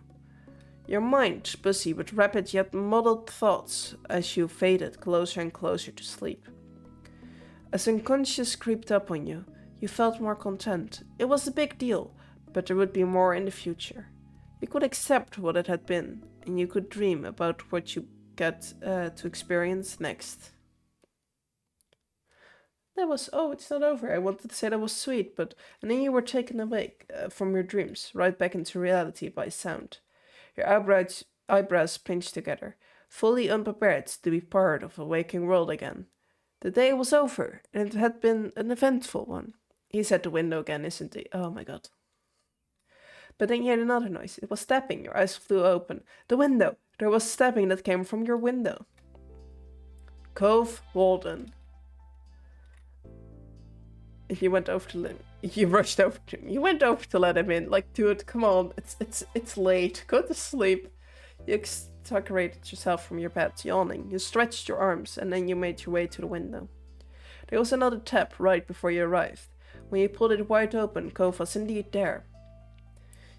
Your mind busy with rapid yet muddled thoughts as you faded closer and closer to sleep. As unconscious creeped up on you, you felt more content. It was a big deal, but there would be more in the future. You could accept what it had been, and you could dream about what you get to experience next. That was, it's not over. I wanted to say that was sweet, but... And then you were taken awake from your dreams, right back into reality by sound. Your eyebrows pinched together, fully unprepared to be part of a waking world again. The day was over, and it had been an eventful one. He's at the window again, isn't he? Oh my god. But then you heard another noise. It was tapping. Your eyes flew open. The window! There was stabbing that came from your window. Cove Walden. You went over to him. You rushed over to him. You went over to let him in. Like, dude, come on. It's late. Go to sleep. You extracted yourself from your bed, yawning. You stretched your arms, and then you made your way to the window. There was another tap right before you arrived. When you pulled it wide open, Cove was indeed there.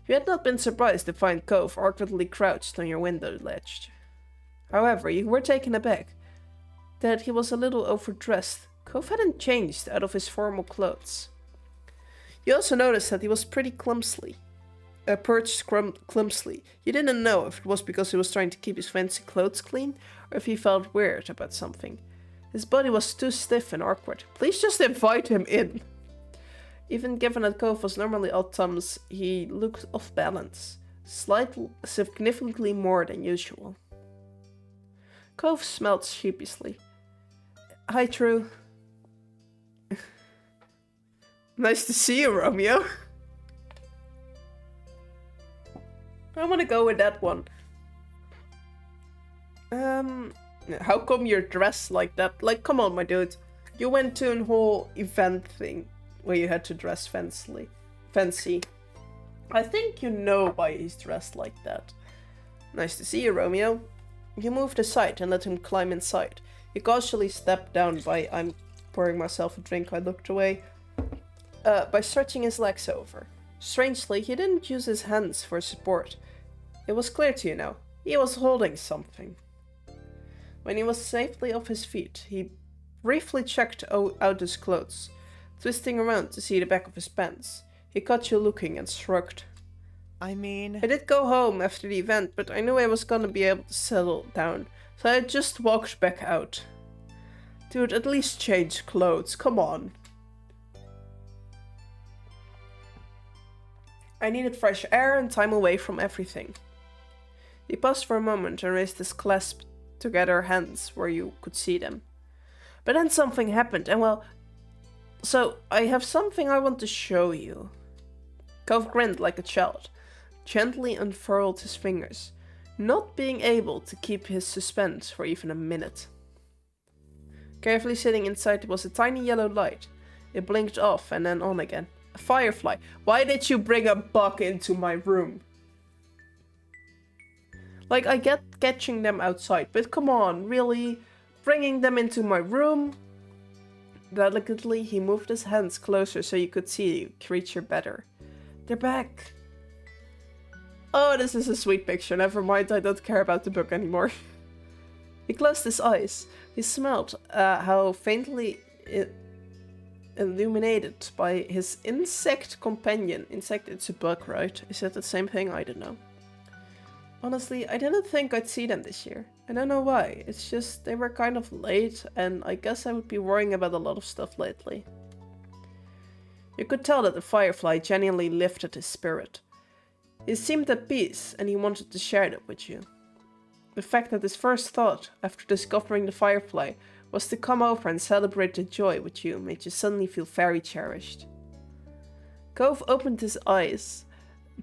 You had not been surprised to find Cove awkwardly crouched on your window ledge. However, you were taken aback that he was a little overdressed. Cove hadn't changed out of his formal clothes. You also noticed that he was pretty clumsily. Perched clumsily. You didn't know if it was because he was trying to keep his fancy clothes clean, or if he felt weird about something. His body was too stiff and awkward. Please just invite him in. Even given that Cove was normally odd thumbs, he looked off balance, significantly more than usual. Cove smiled sheepishly. Hi, True. Nice to see you, Romeo. I want to go with that one. How come you're dressed like that? Like, come on, my dude. You went to a whole event thing where you had to dress fancy. I think you know why he's dressed like that. Nice to see you, Romeo. You moved aside and let him climb inside. He cautiously stepped down by... I'm pouring myself a drink. I looked away. By stretching his legs over. Strangely, he didn't use his hands for support. It was clear to you now. He was holding something. When he was safely off his feet, he briefly checked out his clothes, twisting around to see the back of his pants. He caught you looking and shrugged. I did go home after the event, but I knew I was gonna be able to settle down, so I just walked back out. Dude, at least change clothes, come on. I needed fresh air and time away from everything. He paused for a moment and raised his clasped together hands where you could see them. But then something happened, and well, so I have something I want to show you. Cove grinned like a child, gently unfurled his fingers, not being able to keep his suspense for even a minute. Carefully sitting inside was a tiny yellow light. It blinked off and then on again. A firefly. Why did you bring a bug into my room? Like, I get catching them outside, but come on, really? Bringing them into my room? Delicately, he moved his hands closer so you could see the creature better. They're back. Oh, this is a sweet picture. Never mind, I don't care about the book anymore. He closed his eyes. He smelled how faintly illuminated by his insect companion. Insect, it's a bug, right? Is that the same thing? I don't know. Honestly, I didn't think I'd see them this year. I don't know why. It's just they were kind of late, and I guess I would be worrying about a lot of stuff lately. You could tell that the firefly genuinely lifted his spirit. He seemed at peace, and he wanted to share that with you. The fact that his first thought, after discovering the firefly, was to come over and celebrate the joy with you made you suddenly feel very cherished. Cove opened his eyes,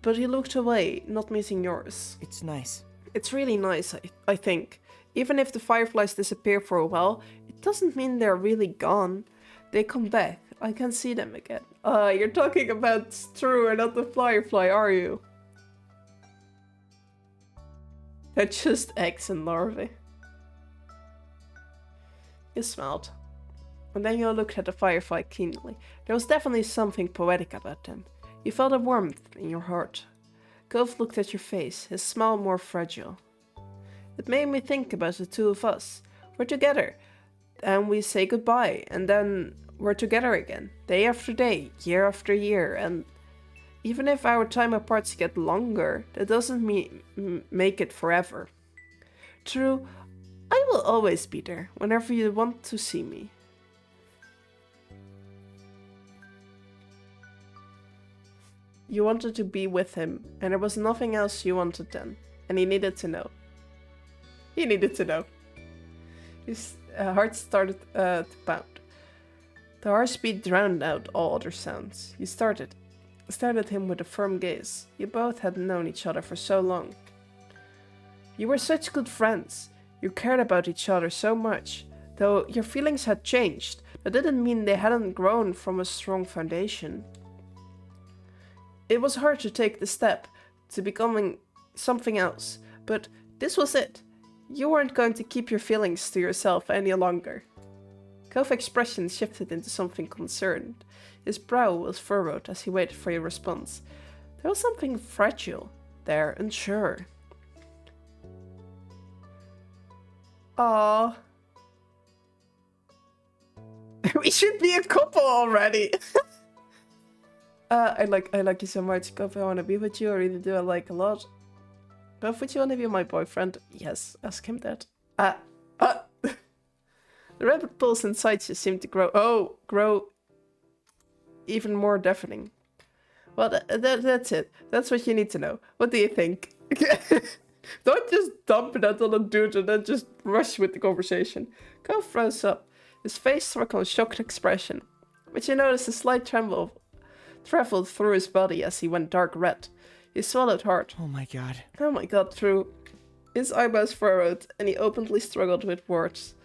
but he looked away, not meeting yours. It's nice. It's really nice, I think. Even if the fireflies disappear for a while, it doesn't mean they're really gone. They come back. I can see them again. You're talking about True and not the firefly, are you? They're just eggs and larvae. You smiled. And then you looked at the firefly keenly. There was definitely something poetic about them. You felt a warmth in your heart. Cove looked at your face, his smile more fragile. It made me think about the two of us. We're together, and we say goodbye, and then we're together again, day after day, year after year, and even if our time apart gets longer, that doesn't make it forever. True, I will always be there, whenever you want to see me. You wanted to be with him, and there was nothing else you wanted then, and he needed to know. He needed to know. His heart started to pound. The harsh beat drowned out all other sounds. You stared at him with a firm gaze. You both had known each other for so long. You were such good friends. You cared about each other so much. Though your feelings had changed, that didn't mean they hadn't grown from a strong foundation. It was hard to take the step to becoming something else, but this was it. You weren't going to keep your feelings to yourself any longer. Cove's expression shifted into something concerned. His brow was furrowed as he waited for your response. There was something fragile there, unsure. Aww. We should be a couple already. I like you so much, Cove. I want to be with you. I really do. I like a lot. But would you want to be my boyfriend? Yes, ask him that. The rapid pulse inside you seemed to grow even more deafening. Well, that's it. That's what you need to know. What do you think? Don't just dump it out on a dude and then just rush with the conversation. Cove froze up. His face struck on a shocked expression, but you noticed a slight tremble traveled through his body as he went dark red. He swallowed hard. Oh my god. Oh my god, True. His eyebrows furrowed, and he openly struggled with words.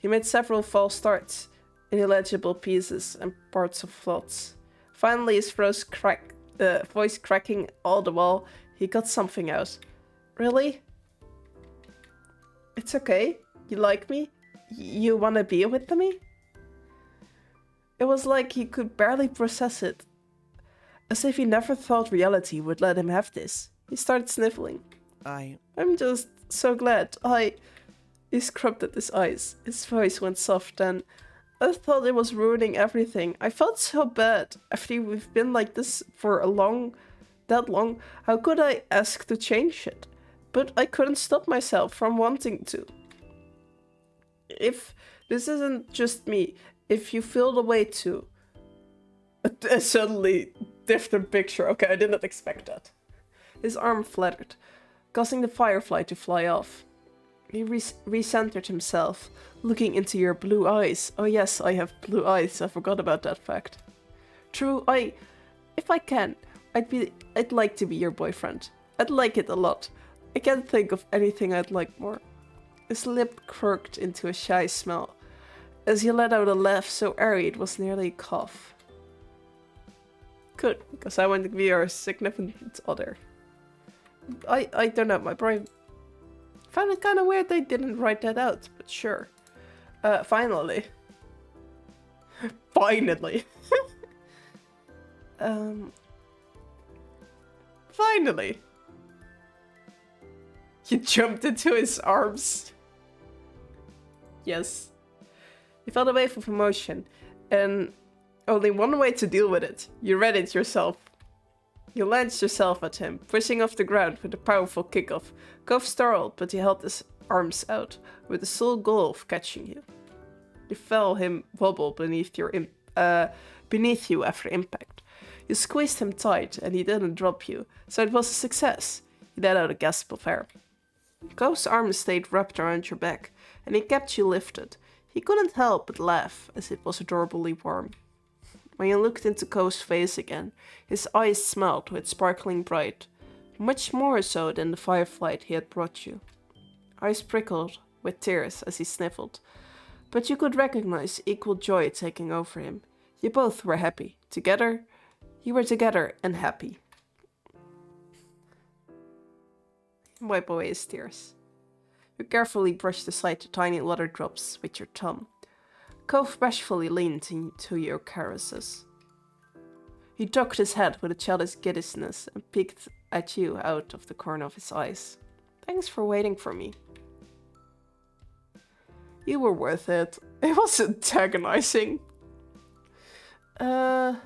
He made several false starts, illegible pieces and parts of thoughts. Finally, his voice cracking all the while, he got something out. Really? It's okay? You like me? You wanna be with me? It was like he could barely process it. As if he never thought reality would let him have this. He started sniffling. I'm just so glad. He scrubbed at his eyes. His voice went soft and I thought it was ruining everything. I felt so bad. After we've been like this for that long, how could I ask to change it? But I couldn't stop myself from wanting to. If this isn't just me, if you feel the way too. A suddenly different picture. Okay, I didn't expect that. His arm fluttered. causing the firefly to fly off. He recentered himself, looking into your blue eyes. Oh yes, I have blue eyes, I forgot about that fact. True, if I can, I'd like to be your boyfriend. I'd like it a lot. I can't think of anything I'd like more. His lip quirked into a shy smile, as he let out a laugh so airy it was nearly a cough. Good, because I want to be your significant other. I don't know, my brain found it kind of weird they didn't write that out, but sure. Finally. Finally. Finally. You jumped into his arms. Yes. You felt a wave of emotion, and only one way to deal with it. You read it yourself. You launched yourself at him, pushing off the ground with a powerful kick-off. Cove startled, but he held his arms out, with the sole goal of catching you. You felt him wobble beneath you after impact. You squeezed him tight, and he didn't drop you, so it was a success. He let out a gasp of air. Cove's arms stayed wrapped around your back, and he kept you lifted. He couldn't help but laugh, as it was adorably warm. When you looked into Cove's face again, his eyes smiled with sparkling bright, much more so than the firefly he had brought you. Eyes prickled with tears as he sniffled, but you could recognize equal joy taking over him. You both were happy. You were together and happy. Wipe away his tears. You carefully brushed aside the tiny water drops with your thumb. Cove bashfully leaned into your caresses. He ducked his head with a childish giddiness and peeked at you out of the corner of his eyes. Thanks for waiting for me. You were worth it. It was antagonizing. I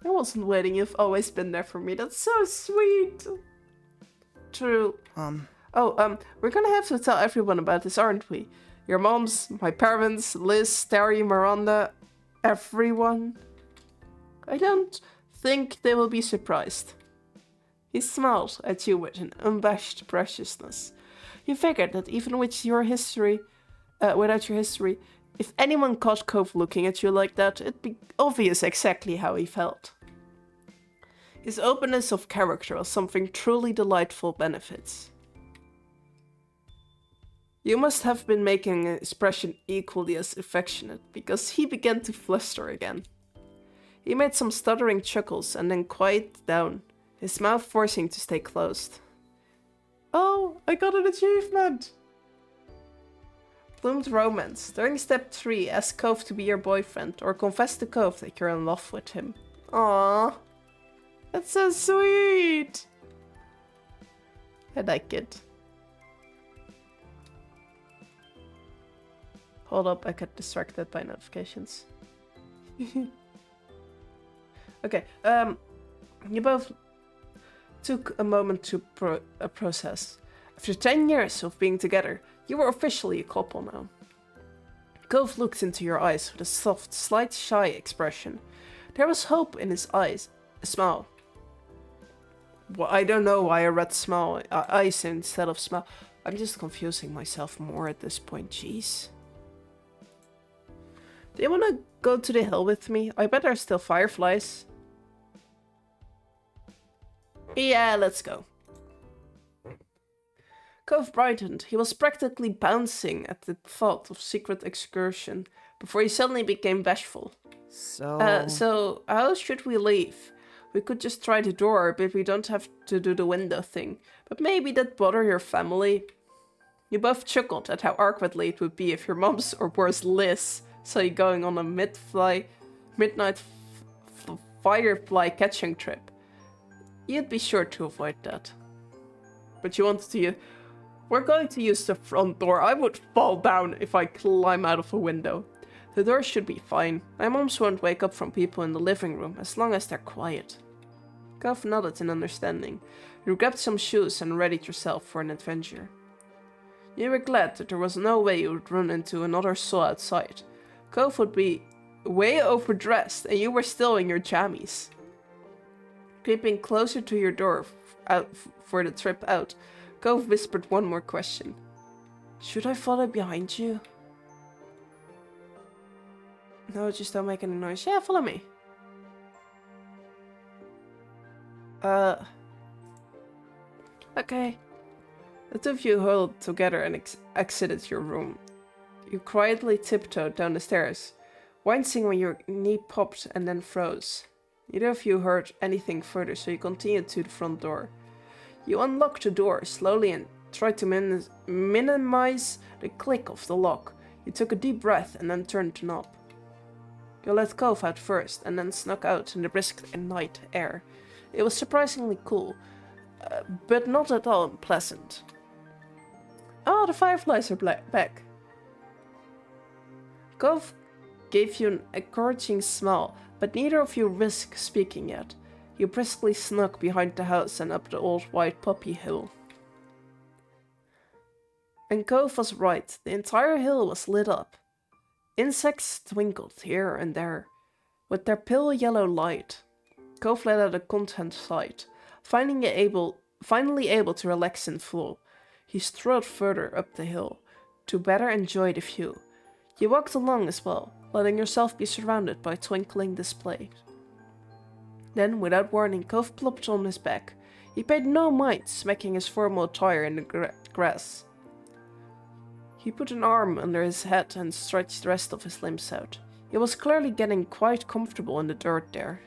wasn't waiting. You've always been there for me. That's so sweet. True. We're gonna have to tell everyone about this, aren't we? Your moms, my parents, Liz, Terry, Miranda, everyone. I don't think they will be surprised. He smiled at you with an unabashed preciousness. You figured that even with your history, without your history, if anyone caught Cove looking at you like that, it'd be obvious exactly how he felt. His openness of character was something truly delightful benefits. You must have been making an expression equally as affectionate, because he began to fluster again. He made some stuttering chuckles and then quieted down, his mouth forcing to stay closed. Oh, I got an achievement! Bloomed romance. During step 3, ask Cove to be your boyfriend, or confess to Cove that you're in love with him. Aww. That's so sweet! I like it. Hold up, I got distracted by notifications. Okay, you both took a moment to process. After 10 years of being together, you were officially a couple now. Cove looked into your eyes with a soft, slight shy expression. There was hope in his eyes, a smile. Well, I don't know why I read smile, eyes instead of smile. I'm just confusing myself more at this point, jeez. Do you want to go to the hill with me? I bet there's still fireflies. Yeah, let's go. Cove brightened. He was practically bouncing at the thought of secret excursion before he suddenly became bashful. So how should we leave? We could just try the door, but we don't have to do the window thing. But maybe that'd bother your family. You both chuckled at how awkwardly it would be if your moms, or worse Liz, saw you going on a midnight firefly catching trip. You'd be sure to avoid that. But you wanted to we're going to use the front door. I would fall down if I climb out of a window. The door should be fine. My moms won't wake up from people in the living room as long as they're quiet. Cove nodded in understanding. You grabbed some shoes and readied yourself for an adventure. You were glad that there was no way you would run into another soul outside. Cove would be way overdressed and you were still in your jammies. Creeping closer to your door for the trip out, Cove whispered one more question. Should I follow behind you? No, just don't make any noise. Yeah, follow me. Okay. The two of you huddled together and exited your room. You quietly tiptoed down the stairs, wincing when your knee popped and then froze. Neither of you heard anything further, so you continued to the front door. You unlocked the door slowly and tried to minimize the click of the lock. You took a deep breath and then turned the knob. You let Cove out first and then snuck out in the brisk night air. It was surprisingly cool, but not at all unpleasant. Oh, the fireflies are back. Cove gave you an encouraging smile, but neither of you risked speaking yet. You briskly snuck behind the house and up the old white poppy hill. And Cove was right, the entire hill was lit up. Insects twinkled here and there, with their pale yellow light. Cove let out a content sigh, finally able to relax in full. He strode further up the hill, to better enjoy the view. You walked along as well, letting yourself be surrounded by twinkling displays. Then, without warning, Cove plopped on his back. He paid no mind, smacking his formal attire in the grass. He put an arm under his head and stretched the rest of his limbs out. He was clearly getting quite comfortable in the dirt there.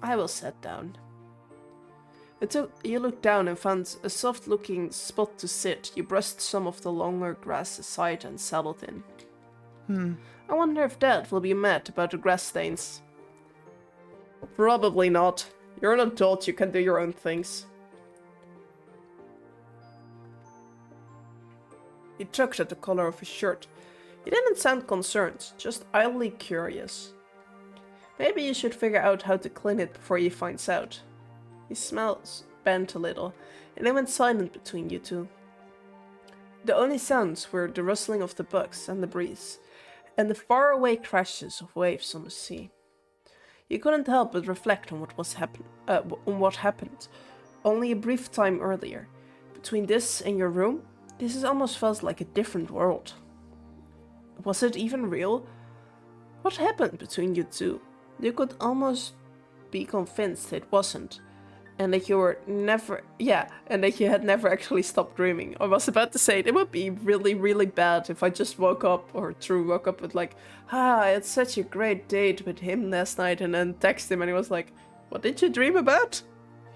I will sit down. You looked down and found a soft-looking spot to sit. You brushed some of the longer grass aside and settled in. I wonder if Dad will be mad about the grass stains. Probably not. You're an adult, you can do your own things. He tugged at the collar of his shirt. He didn't sound concerned, just idly curious. Maybe you should figure out how to clean it before he finds out. His smile bent a little, and it went silent between you two. The only sounds were the rustling of the bugs and the breeze, and the faraway crashes of waves on the sea. You couldn't help but reflect on what happened only a brief time earlier. Between this and your room, this almost felt like a different world. Was it even real? What happened between you two? You could almost be convinced it wasn't, and that you had never actually stopped dreaming. I was about to say it would be really, really bad if I just woke up with like, I had such a great date with him last night, and then text him and he was like, what did you dream about?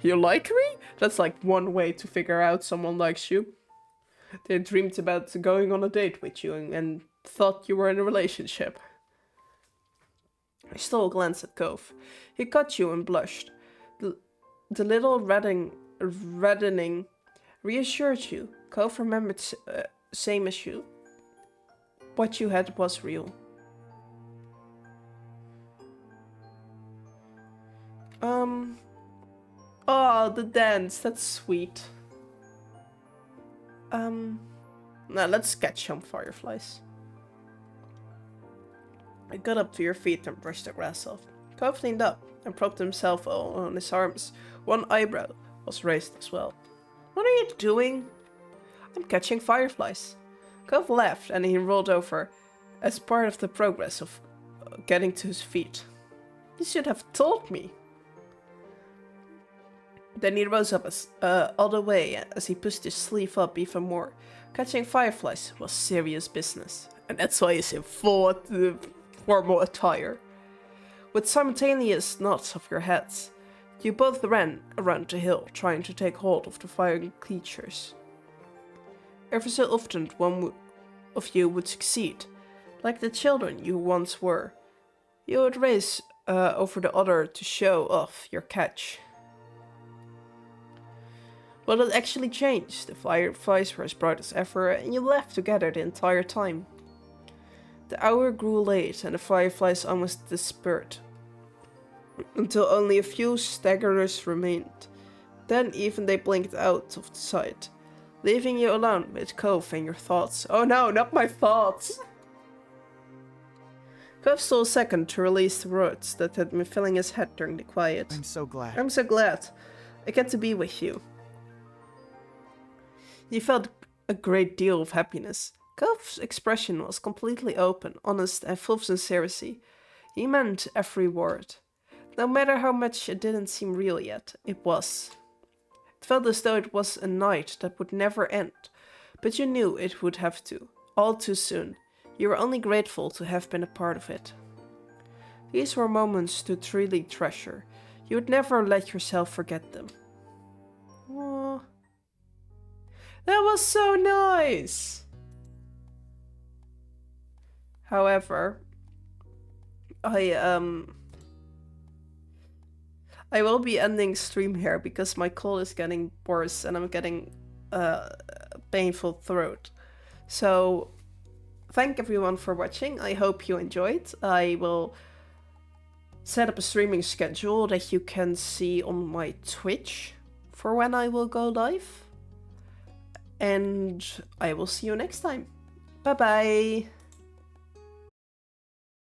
You like me? That's like one way to figure out someone likes you. They dreamed about going on a date with you and thought you were in a relationship. I stole a glance at Cove. He caught you and blushed. The little reddening reassured you. Cove remembered same as you. What you had was real. Oh, the dance. That's sweet. Now let's catch some fireflies. I got up to your feet and brushed the grass off. Cove leaned up and propped himself on his arms. One eyebrow was raised as well. What are you doing? I'm catching fireflies. Cove laughed and he rolled over as part of the progress of getting to his feet. You should have told me. Then he rose up all the way as he pushed his sleeve up even more. Catching fireflies was serious business, and that's why he's in full formal attire. With simultaneous nods of your heads, you both ran around the hill, trying to take hold of the flying creatures. Ever so often one of you would succeed, like the children you once were. You would race over the other to show off your catch. But it actually changed. The fireflies were as bright as ever, and you laughed together the entire time. The hour grew late, and the fireflies almost dispersed, until only a few staggerers remained. Then even they blinked out of sight, leaving you alone with Cove and your thoughts. Oh no, not my thoughts! Puff saw a second to release the words that had been filling his head during the quiet. I'm so glad. I'm so glad. I get to be with you. He felt a great deal of happiness. Puff's expression was completely open, honest, and full of sincerity. He meant every word. No matter how much it didn't seem real yet, it was. It felt as though it was a night that would never end, but you knew it would have to, all too soon. You were only grateful to have been a part of it. These were moments to truly treasure. You would never let yourself forget them. Aww. That was so nice! However, I will be ending stream here because my cold is getting worse and I'm getting a painful throat. So, thank everyone for watching. I hope you enjoyed. I will set up a streaming schedule that you can see on my Twitch for when I will go live. And I will see you next time. Bye bye!